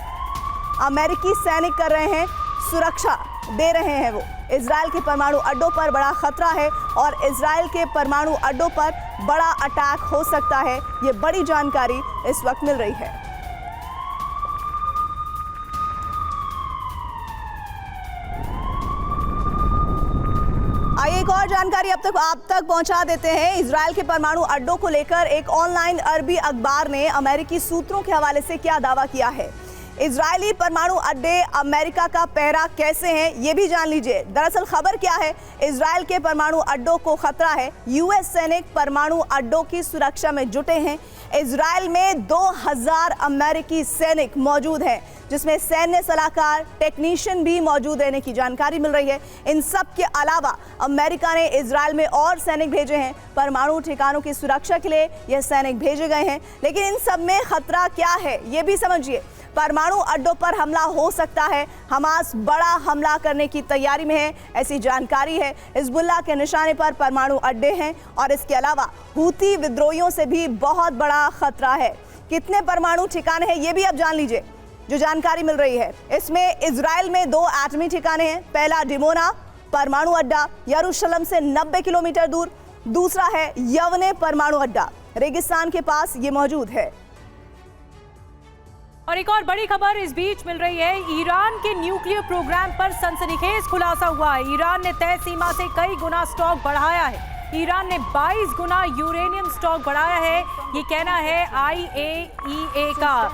अमेरिकी सैनिक कर रहे हैं, सुरक्षा दे रहे हैं। वो इजरायल के परमाणु अड्डों पर बड़ा खतरा है और इजरायल के परमाणु अड्डों पर बड़ा अटैक हो सकता है। ये बड़ी जानकारी इस वक्त मिल रही है। आइए एक और जानकारी अब तक आप तक पहुंचा देते हैं। इजरायल के परमाणु अड्डों को लेकर एक ऑनलाइन अरबी अखबार ने अमेरिकी सूत्रों के हवाले से क्या दावा किया है। इजरायली परमाणु अड्डे अमेरिका का पहरा कैसे हैं ये भी जान लीजिए। दरअसल खबर क्या है, इजरायल के परमाणु अड्डों को खतरा है। यूएस सैनिक परमाणु अड्डों की सुरक्षा में जुटे हैं। इजरायल में 2000 अमेरिकी सैनिक मौजूद हैं, जिसमें सैन्य सलाहकार, टेक्नीशियन भी मौजूद रहने की जानकारी मिल रही है। इन सब के अलावा अमेरिका ने इजरायल में और सैनिक भेजे हैं। परमाणु ठिकानों की सुरक्षा के लिए यह सैनिक भेजे गए हैं। लेकिन इन सब में खतरा क्या है ये भी समझिए। परमाणु अड्डों पर हमला हो सकता है। हमास बड़ा हमला करने की तैयारी में है, ऐसी जानकारी है। हिजबुल्लाह के निशाने पर परमाणु अड्डे हैं और इसके अलावा हूती विद्रोहियों से भी बहुत बड़ा खतरा है। कितने परमाणु ठिकाने हैं ये भी अब जान लीजिए जो जानकारी मिल रही है। इसमें इजराइल में 2 एटमी ठिकाने हैं। पहला डिमोना परमाणु अड्डा, यरूशलेम से 90 किलोमीटर दूर। दूसरा है यवने परमाणु अड्डा, रेगिस्तान के पास ये मौजूद है। और एक और बड़ी खबर इस बीच मिल रही है। ईरान के न्यूक्लियर प्रोग्राम पर सनसनीखेज खुलासा हुआ है। ईरान ने तय सीमा से कई गुना स्टॉक बढ़ाया है। ईरान ने 22 गुना यूरेनियम स्टॉक बढ़ाया है, ये कहना है IAEA का।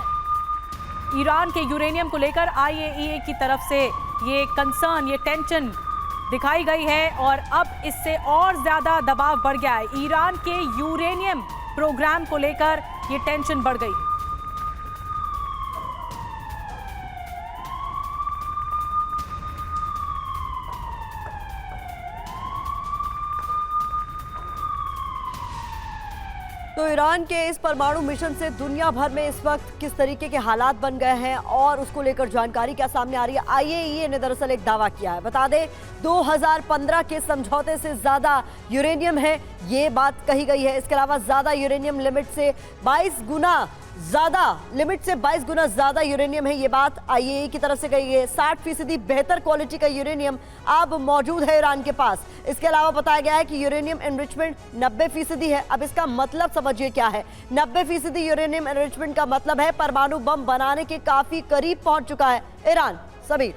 ईरान के यूरेनियम को लेकर IAEA की तरफ से ये कंसर्न, ये टेंशन दिखाई गई है और अब इससे और ज्यादा दबाव बढ़ गया है। ईरान के यूरेनियम प्रोग्राम को लेकर ये टेंशन बढ़ गई। तो ईरान के इस परमाणु मिशन से दुनिया भर में इस वक्त किस तरीके के हालात बन गए हैं और उसको लेकर जानकारी क्या सामने आ रही है। IAEA ने दरअसल एक दावा किया है। बता दें 2015 के समझौते से ज्यादा यूरेनियम है, ये बात कही गई है। इसके अलावा ज्यादा यूरेनियम लिमिट से 22 गुना ज्यादा यूरेनियम है, ये बात IAEA की तरफ से कही है। 60% बेहतर क्वालिटी का यूरेनियम अब मौजूद है ईरान के पास। इसके अलावा बताया गया है कि यूरेनियम एनरिचमेंट 90% है। अब इसका मतलब समझिए क्या है। 90% यूरेनियम एनरिचमेंट का मतलब है परमाणु बम बनाने के काफी करीब पहुंच चुका है ईरान। सभी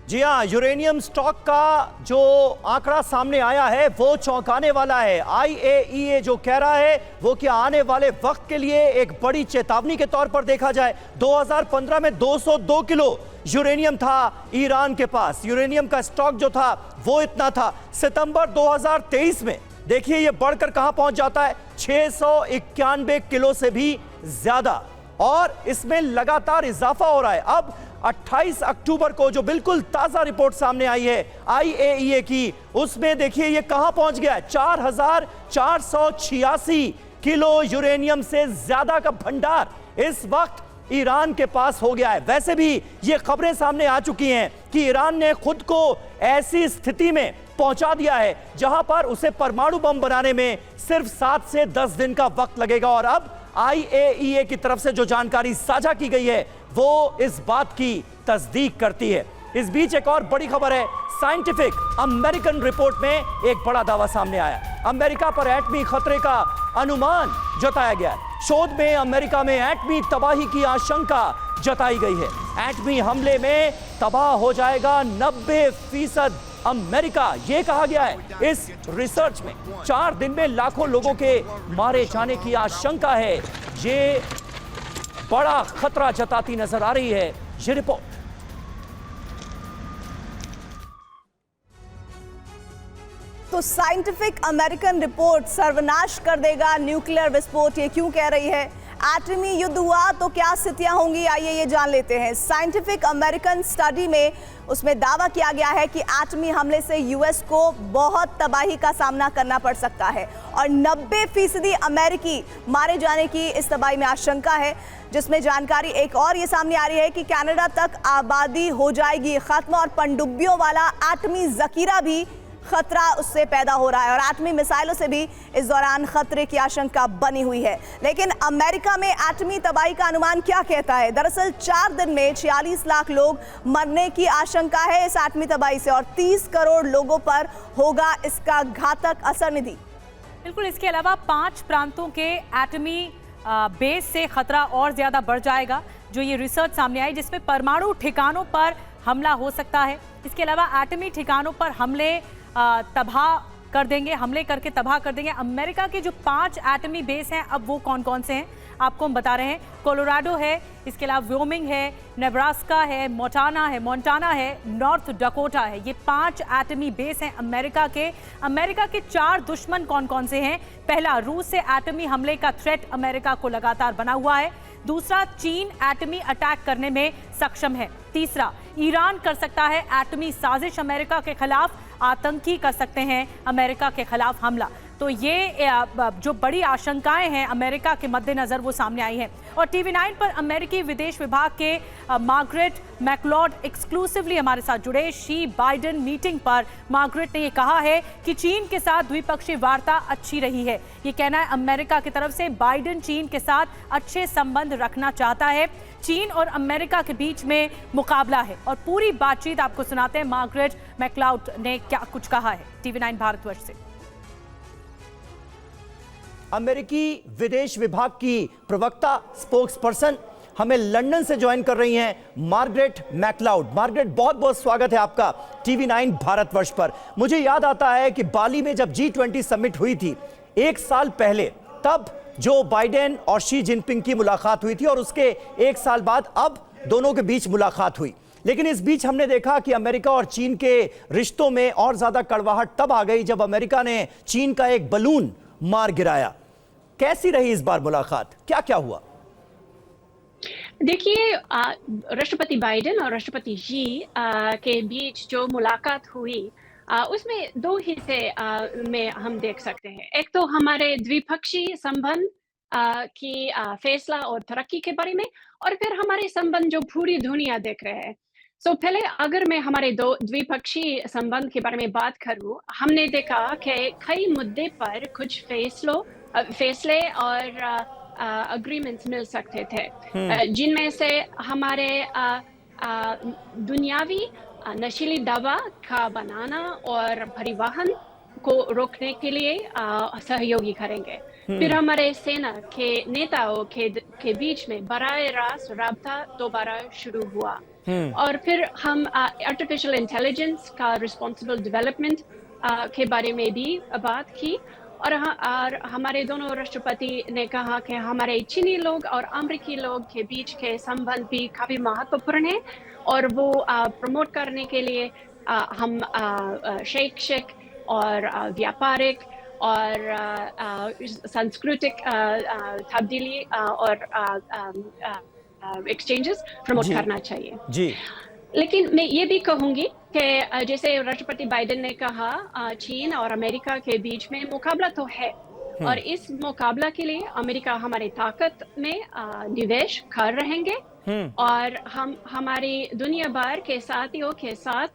जी हाँ, यूरेनियम स्टॉक का जो आंकड़ा सामने आया है वो चौंकाने वाला है। IAEA जो कह रहा है वो कि आने वाले वक्त के लिए एक बड़ी चेतावनी के तौर पर देखा जाए। 2015 में 202 किलो यूरेनियम था ईरान के पास। यूरेनियम का स्टॉक जो था वो इतना था। सितंबर 2023 में देखिए ये बढ़कर कहां पहुंच जाता है, 691 किलो से भी ज्यादा, और इसमें लगातार इजाफा हो रहा है। अब 28 अक्टूबर को जो बिल्कुल ताजा रिपोर्ट सामने आई है IAEA की, उसमें देखिए ये कहां पहुंच गया है, 4486 किलो यूरेनियम से ज्यादा का भंडार इस वक्त ईरान के पास हो गया है। वैसे भी ये खबरें सामने आ चुकी हैं कि ईरान ने खुद को ऐसी स्थिति में पहुंचा दिया है जहां पर उसे परमाणु बम बनाने में सिर्फ 7 से 10 दिन का वक्त लगेगा। और अब IAEA की तरफ से जो जानकारी साझा की गई है वो इस बात की तस्दीक करती है। इस बीच एक और बड़ी खबर है। साइंटिफिक अमेरिकन रिपोर्ट में एक बड़ा दावा सामने आया। अमेरिका पर एटमी खतरे का अनुमान जताया गया है। शोध में अमेरिका में एटमी तबाही की आशंका जताई गई है। एटमी हमले में तबाह हो जाएगा 90% अमेरिका, ये कहा गया है इस रिसर्च में। 4 दिन में लाखों लोगों के मारे जाने की आशंका है। ये बड़ा खतरा जताती नजर आ रही है ये रिपोर्ट। तो साइंटिफिक अमेरिकन रिपोर्ट सर्वनाश कर देगा न्यूक्लियर विस्फोट, ये क्यों कह रही है? एटमी युद्ध हुआ तो क्या स्थितियां होंगी, आइए ये जान लेते हैं। साइंटिफिक अमेरिकन स्टडी में उसमें दावा किया गया है कि एटमी हमले से यूएस को बहुत तबाही का सामना करना पड़ सकता है और 90% अमेरिकी मारे जाने की इस तबाही में आशंका है, जिसमें जानकारी एक और ये सामने आ रही है कि कनाडा तक आबादी हो जाएगी खत्म और पनडुब्बियों वाला एटमी जखीरा भी खतरा उससे पैदा हो रहा है और एटमी मिसाइलों से भी इस दौरान खतरे की आशंका बनी हुई है। लेकिन अमेरिका में एटमी तबाही का अनुमान क्या कहता है? दरअसल 4 दिन में 46 लाख लोग मरने की आशंका है इस एटमी तबाही से और 30 करोड़ लोगों पर होगा इसका घातक असर। निधि, बिल्कुल, इसके अलावा 5 प्रांतों के एटमी बेस से खतरा और ज्यादा बढ़ जाएगा, जो ये रिसर्च सामने आई, जिसमें परमाणु ठिकानों पर हमला हो सकता है। इसके अलावा एटमी ठिकानों पर हमले हमले करके तबाह कर देंगे। अमेरिका के जो 5 एटमी बेस हैं, अब वो कौन कौन से हैं आपको हम बता रहे हैं। कोलोराडो है, इसके अलावा व्योमिंग है, नेब्रास्का है, मोंटाना है, नॉर्थ डकोटा है। ये 5 एटमी बेस हैं अमेरिका के। अमेरिका के 4 दुश्मन कौन कौन से हैं? पहला, रूस से एटमी हमले का थ्रेट अमेरिका को लगातार बना हुआ है। दूसरा, चीन एटमी अटैक करने में सक्षम है। तीसरा, ईरान कर सकता है एटमी साजिश अमेरिका के खिलाफ, आतंकी कर सकते हैं अमेरिका के खिलाफ हमला। तो ये जो बड़ी आशंकाएं हैं अमेरिका के मद्देनजर वो सामने आई हैं। और TV9 पर अमेरिकी विदेश विभाग के मार्गरेट मैकलॉड एक्सक्लूसिवली हमारे साथ जुड़े। शी बाइडेन मीटिंग पर मार्गरेट ने ये कहा है कि चीन के साथ द्विपक्षीय वार्ता अच्छी रही है। ये कहना है अमेरिका की तरफ से। बाइडेन चीन के साथ अच्छे संबंध रखना चाहता है। चीन और अमेरिका के बीच में मुकाबला है और पूरी बातचीत आपको सुनाते हैं मार्गरेट मैकलॉड ने क्या कुछ कहा है TV9 भारतवर्ष से। अमेरिकी विदेश विभाग की प्रवक्ता स्पोक्सपर्सन हमें लंदन से ज्वाइन कर रही हैं मार्गरेट मैकलॉड। मार्गरेट, बहुत बहुत स्वागत है आपका TV9 भारतवर्ष पर। मुझे याद आता है कि बाली में जब G20 समिट हुई थी 1 साल पहले, तब जो बाइडेन और शी जिनपिंग की मुलाकात हुई थी और उसके 1 साल बाद अब दोनों के बीच मुलाकात हुई। लेकिन इस बीच हमने देखा कि अमेरिका और चीन के रिश्तों में और ज्यादा कड़वाहट तब आ गई जब अमेरिका ने चीन का एक बलून मार गिराया। कैसी रही इस बार मुलाकात, क्या क्या हुआ? देखिए, राष्ट्रपति बाइडेन और राष्ट्रपति शी के बीच जो मुलाकात हुई उसमें 2 हिस्से में हम देख सकते हैं। एक तो हमारे द्विपक्षीय संबंध की फैसला और तरक्की के बारे में, और फिर हमारे संबंध जो पूरी दुनिया देख रहे हैं। तो पहले अगर मैं हमारे द्विपक्षीय संबंध के बारे में बात करूं, हमने देखा कि कई मुद्दे पर कुछ फैसले और अग्रीमेंट्स मिल सकते थे, जिनमें से हमारे दुनियावी नशीली दवा का बनाना और परिवहन को रोकने के लिए सहयोगी करेंगे। फिर हमारे सेना के नेताओं के बीच में बराह रास्त राब्ता दोबारा शुरू हुआ। और फिर हम आर्टिफिशियल इंटेलिजेंस का रिस्पॉन्सिबल डेवलपमेंट के बारे में भी बात की। और हमारे दोनों राष्ट्रपति ने कहा कि हमारे चीनी लोग और अमेरिकी लोग के बीच के संबंध भी काफी महत्वपूर्ण है और वो प्रमोट करने के लिए हम शैक्षिक और व्यापारिक और सांस्कृतिक तब्दीली और एक्सचेंजेस प्रमोट करना चाहिए जी। लेकिन मैं ये भी कहूंगी कि जैसे राष्ट्रपति बाइडेन ने कहा, चीन और अमेरिका के बीच में मुकाबला तो है और इस मुकाबला के लिए अमेरिका हमारी ताकत में निवेश कर रहेंगे और हम हमारी दुनिया भर के साथियों के साथ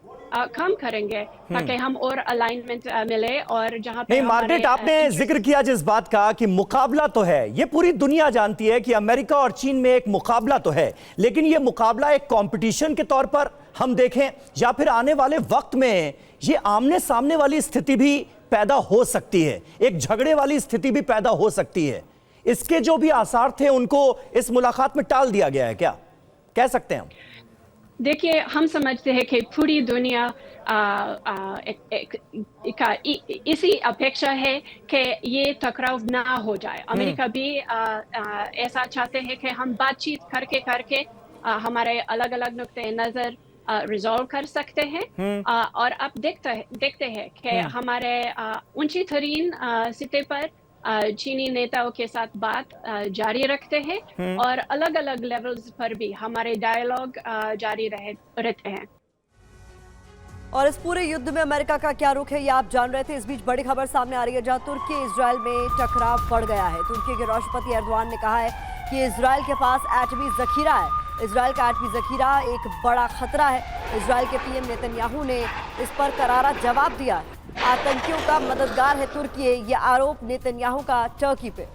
काम करेंगे ताकि हम और अलाइनमेंट मिले। और जहां पे मार्गरेट, आपने जिक्र किया जिस बात का कि मुकाबला तो है, ये पूरी दुनिया जानती है कि अमेरिका और चीन में एक मुकाबला तो है, लेकिन ये मुकाबला एक कंपटीशन के तौर पर हम देखें या फिर आने वाले वक्त में ये आमने सामने वाली स्थिति भी पैदा हो सकती है, एक झगड़े वाली स्थिति भी पैदा हो सकती है। इसके जो भी आसार थे उनको इस मुलाकात में टाल दिया गया है, क्या कह सकते हैं हम? देखिए, हम समझते हैं कि पूरी दुनिया का इसी अपेक्षा है कि ये टकराव ना हो जाए। अमेरिका भी ऐसा चाहते हैं कि हम बातचीत करके करके हमारे अलग-अलग नुक्ते नज़र रिजॉल्व कर सकते हैं। और अब देखते हैं कि हमारे ऊंची तरीन सतह पर चीनी नेताओं के साथ बात जारी रखते हैं और अलग-अलग लेवल्स पर भी हमारे डायलॉग जारी रहते हैं। और इस पूरे युद्ध में अमेरिका का क्या रुख है, ये आप जान रहे थे। इस बीच बड़ी खबर सामने आ रही है, जहां तुर्की इजराइल में टकराव बढ़ गया है। तुर्की के राष्ट्रपति एर्दोगान ने कहा है कि इजराइल के पास एटमी जखीरा है। इजराइल का एटमी जखीरा एक बड़ा खतरा है। इजराइल के पीएम नेतन्याहू ने इस पर करारा जवाब दिया है। आतंकियों का मददगार है तुर्की, ये आरोप नेतन्याहू का टर्की पे।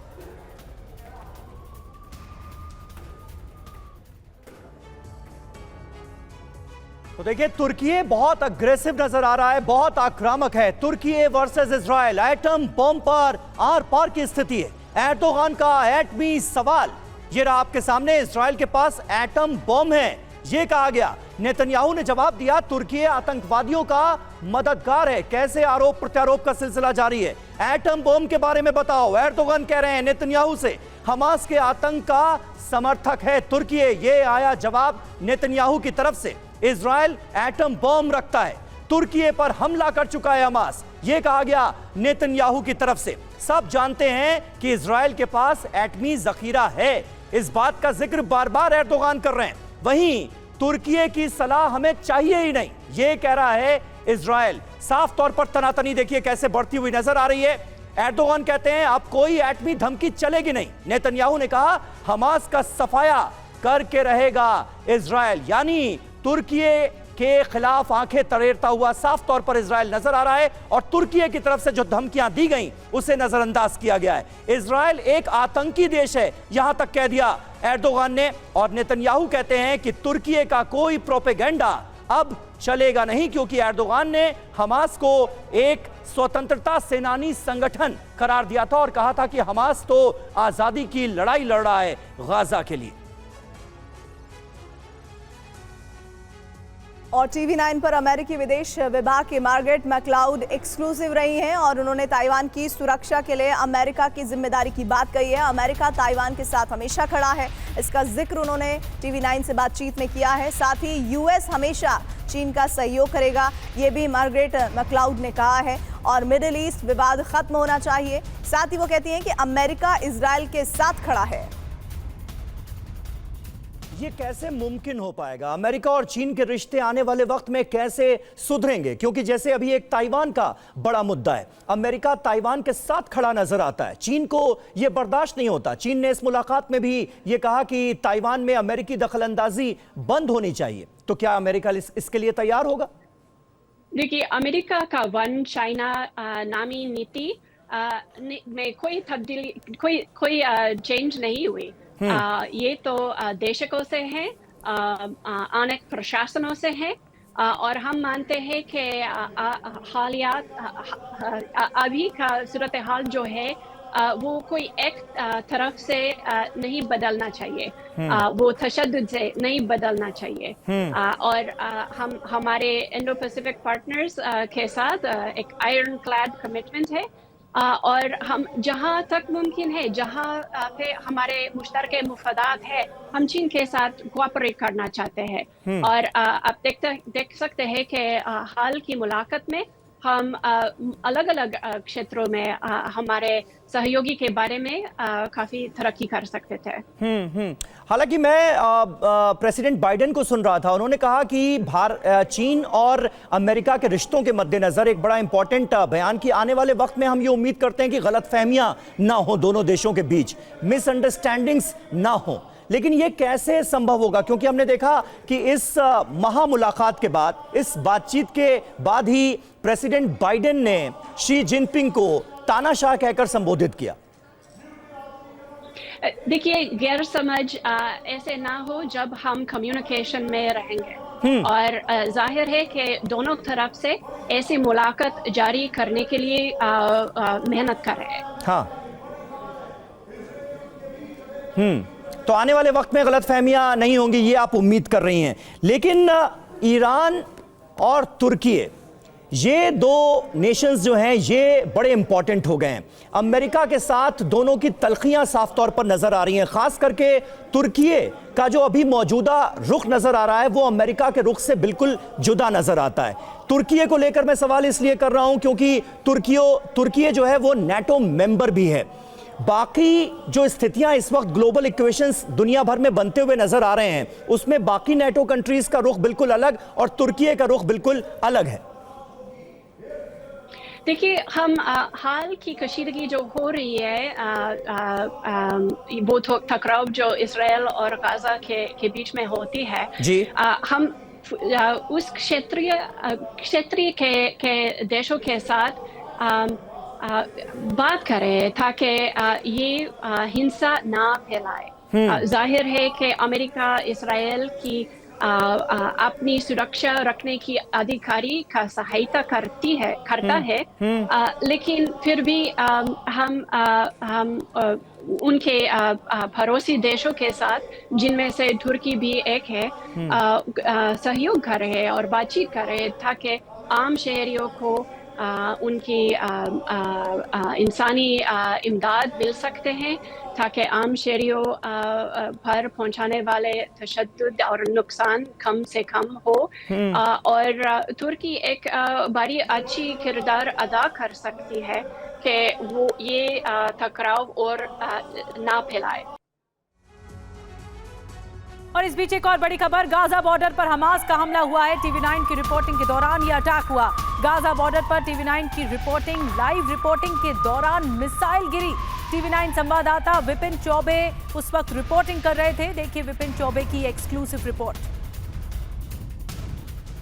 तो देखिए, तुर्की बहुत अग्रेसिव नजर आ रहा है, बहुत आक्रामक है। तुर्की वर्सेस इजराइल, एटम बम पर आर पार की स्थिति है। एर्दोगान का एटमी सवाल ये रहा आपके सामने। इजराइल के पास एटम बम है, ये कहा गया। नेतन्याहू ने जवाब दिया, तुर्की आतंकवादियों का मददगार है। कैसे आरोप प्रत्यारोप का सिलसिला जारी है। एटम बम के बारे में बताओ। एर्दोगान कह रहे हैं नेतन्याहू से हमास के आतंक का समर्थक है तुर्की। ये आया जवाब नेतन्याहू की तरफ से। इजराइल एटम बम रखता है, तुर्की पर हमला कर चुका है हमास, यह कहा गया नेतन्याहू की तरफ से। सब जानते हैं कि इजराइल के पास एटमी जखीरा है, इस बात का जिक्र बार बार एर्दोगान कर रहे हैं। वहीं तुर्की की सलाह हमें चाहिए ही नहीं, यह कह रहा है इजराइल। साफ तौर पर तनातनी देखिए कैसे बढ़ती हुई नजर आ रही है। एर्दोगान कहते हैं अब कोई एटमी धमकी चलेगी नहीं। नेतन्याहू ने कहा हमास का सफाया करके रहेगा इजराइल, यानी तुर्की के खिलाफ आंखें तरेरता हुआ साफ तौर पर इजराइल नजर आ रहा है। और तुर्की की तरफ से जो धमकियां दी गई उसे नजरअंदाज किया गया है। इजराइल एक आतंकी देश है, यहां तक कह दिया एर्दोगान ने। और नेतन्याहू कहते हैं कि तुर्की का कोई प्रोपेगेंडा अब चलेगा नहीं, क्योंकि एर्दोगान ने हमास को एक स्वतंत्रता सेनानी संगठन करार दिया था और कहा था कि हमास तो आजादी की लड़ाई लड़ रहा है गाजा के लिए। और टीवी 9 पर अमेरिकी विदेश विभाग की मार्गरेट मैक्लाउड एक्सक्लूसिव रही हैं और उन्होंने ताइवान की सुरक्षा के लिए अमेरिका की जिम्मेदारी की बात कही है। अमेरिका ताइवान के साथ हमेशा खड़ा है, इसका जिक्र उन्होंने टीवी 9 से बातचीत में किया है। साथ ही यूएस हमेशा चीन का सहयोग करेगा, ये भी मार्गरेट मैक्लाउड ने कहा है। और मिडिल ईस्ट विवाद खत्म होना चाहिए। साथ ही वो कहती हैं कि अमेरिका इजराइल के साथ खड़ा है। ये कैसे मुमकिन हो पाएगा? अमेरिका और चीन के रिश्ते आने वाले वक्त में कैसे सुधरेंगे? क्योंकि जैसे अभी एक ताइवान का बड़ा मुद्दा है, अमेरिका ताइवान के साथ खड़ा नजर आता है, चीन को यह बर्दाश्त नहीं होता। चीन ने इस मुलाकात में भी यह कहा कि ताइवान में अमेरिकी दखलंदाजी बंद होनी चाहिए। तो क्या अमेरिका इसके लिए तैयार होगा? देखिए, अमेरिका का वन चाइना नामी नीति में कोई तब्दीली, कोई चेंज नहीं हुई। ये तो देशकों से है, अनेक प्रशासनों से है। और हम मानते हैं कि हालियात अभी का सूरत हाल जो है वो कोई एक तरफ से नहीं बदलना चाहिए, वो तशद्दुद से नहीं बदलना चाहिए। और हम हमारे इंडो पैसिफिक पार्टनर्स के साथ एक आयरन क्लैड कमिटमेंट है। और हम जहाँ तक मुमकिन है, जहाँ पे हमारे मुश्तरके मुफादात है, हम चीन के साथ कोऑपरेट करना चाहते हैं। और आप देख सकते हैं कि हाल की मुलाकात में हम अलग अलग क्षेत्रों में हमारे सहयोगी के बारे में काफी तरक्की कर सकते थे। हालांकि मैं प्रेसिडेंट बाइडेन को सुन रहा था, उन्होंने कहा कि चीन और अमेरिका के रिश्तों के मद्देनजर एक बड़ा इंपॉर्टेंट बयान कि आने वाले वक्त में हम ये उम्मीद करते हैं कि गलतफहमियां ना हो, दोनों देशों के बीच मिसअंडरस्टैंडिंग्स ना हो। लेकिन ये कैसे संभव होगा? क्योंकि हमने देखा कि इस महामुलाकात के बाद, इस बातचीत के बाद ही प्रेसिडेंट बाइडेन ने शी जिनपिंग को तानाशाह कहकर संबोधित किया। देखिए, गैर समझ ऐसे ना हो जब हम कम्युनिकेशन में रहेंगे। और जाहिर है कि दोनों तरफ से ऐसी मुलाकात जारी करने के लिए मेहनत कर रहे हैं। हाँ। तो आने वाले वक्त में गलतफहमियां नहीं होंगी, ये आप उम्मीद कर रही हैं। लेकिन ईरान और तुर्की, ये दो नेशंस जो हैं ये बड़े इंपॉर्टेंट हो गए हैं। अमेरिका के साथ दोनों की तलखियां साफ तौर पर नजर आ रही हैं। खास करके तुर्की का जो अभी मौजूदा रुख नजर आ रहा है वो अमेरिका के रुख से बिल्कुल जुदा नजर आता है। तुर्की को लेकर मैं सवाल इसलिए कर रहा हूं क्योंकि तुर्की जो है वो नाटो मेंबर भी है। बाकी जो स्थितियां इस वक्त ग्लोबल इक्वेशंस दुनिया भर में बनते हुए नजर आ रहे हैं उसमें बाकी नाटो कंट्रीज का रुख बिल्कुल अलग और तुर्की का रुख बिल्कुल अलग है। देखिए, हम हाल की कशीदगी जो हो रही है, वो टकराव जो इसराइल और गाजा के बीच में होती है जी, हम उस क्षेत्रीय के देशों के साथ बात करें ताकि ये हिंसा ना फैलाए। जाहिर है कि अमेरिका इसराइल की अपनी सुरक्षा रखने की अधिकारी का सहायता करता है, लेकिन फिर भी हम उनके पड़ोसी देशों के साथ, जिनमें से तुर्की भी एक है, सहयोग कर रहे हैं और बातचीत कर रहे हैं ताकि आम शहरियों को उनकी इंसानी इमदाद मिल सकते हैं, ताकि आम शहरियों पर पहुंचाने वाले तशद्दुद और नुकसान कम से कम हो। और तुर्की एक बड़ी अच्छी किरदार अदा कर सकती है कि वो ये टकराव और ना फैलाए। और इस बीच एक और बड़ी खबर, गाजा बॉर्डर पर हमास का हमला हुआ है। टीवी9 की रिपोर्टिंग के दौरान यह अटैक हुआ। गाजा बॉर्डर पर टीवी9 की लाइव रिपोर्टिंग के दौरान मिसाइल गिरी। टीवी9 संवाददाता विपिन चौबे उस वक्त रिपोर्टिंग कर रहे थे। देखिए विपिन चौबे की एक्सक्लूसिव रिपोर्ट।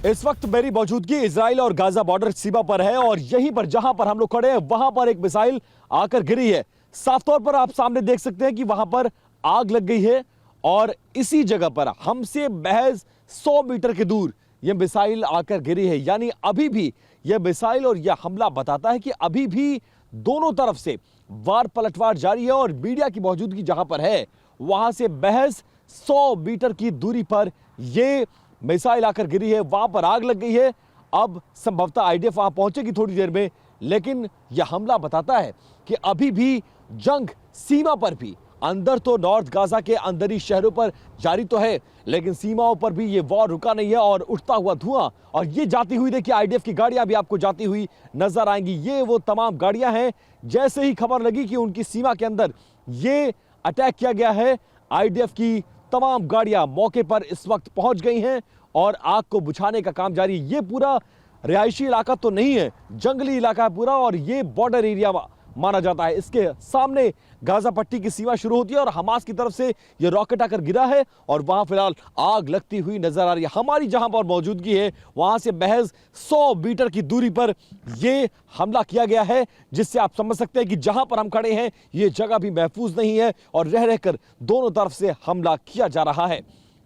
इस वक्त मेरी मौजूदगी इजराइल और गाजा बॉर्डर सीमा पर है और यहीं पर जहां पर हम लोग खड़े हैं वहां पर एक मिसाइल आकर गिरी है। साफ तौर पर आप सामने देख सकते हैं कि वहां पर आग लग गई है और इसी जगह पर हमसे महज 100 मीटर के दूर यह मिसाइल आकर गिरी है। यानी अभी भी यह मिसाइल और यह हमला बताता है कि अभी भी दोनों तरफ से वार पलटवार जारी है और मीडिया की मौजूदगी जहां पर है वहां से महज 100 मीटर की दूरी पर यह मिसाइल आकर गिरी है। वहां पर आग लग गई है। अब संभवतः आईडीएफ वहां पहुंचेगी थोड़ी देर में, लेकिन यह हमला बताता है कि अभी भी जंग सीमा पर भी, अंदर तो नॉर्थ गाजा के अंदरी शहरों पर जारी तो है, लेकिन सीमाओं पर भी ये वॉर रुका नहीं है और उठता हुआ धुआं और ये जाती हुई, देखिए आईडीएफ की गाड़ियां भी आपको जाती हुई नजर आएंगी। ये वो तमाम गाड़ियां हैं, जैसे ही खबर लगी कि उनकी सीमा के अंदर ये अटैक किया गया है, आईडीएफ की तमाम गाड़ियां मौके पर इस वक्त पहुंच गई हैं और आग को बुझाने का काम जारी। ये पूरा रिहायशी इलाका तो नहीं है, जंगली इलाका है पूरा और ये बॉर्डर एरिया माना जाता है। इसके सामने गाजा पट्टी की सीमा शुरू होती है और हमास की तरफ से यह रॉकेट आकर गिरा है और वहां फिलहाल आग लगती हुई नजर आ रही है। हमारी जहां पर मौजूदगी है वहां से महज 100 मीटर की दूरी पर यह हमला किया गया है, जिससे आप समझ सकते हैं कि जहां पर हम खड़े हैं यह जगह भी महफूज नहीं है और रह रहकर दोनों तरफ से हमला किया जा रहा है।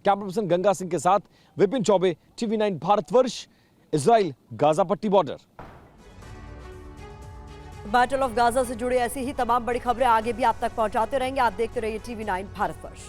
कैमरा पर्सन गंगा सिंह के साथ Vipin Choubey, TV9 Bharatvarsh, Israel Gaza पट्टी बॉर्डर। बैटल ऑफ गाजा से जुड़े ऐसी ही तमाम बड़ी खबरें आगे भी आप तक पहुंचाते रहेंगे। आप देखते रहिए टीवी9 भारतवर्ष।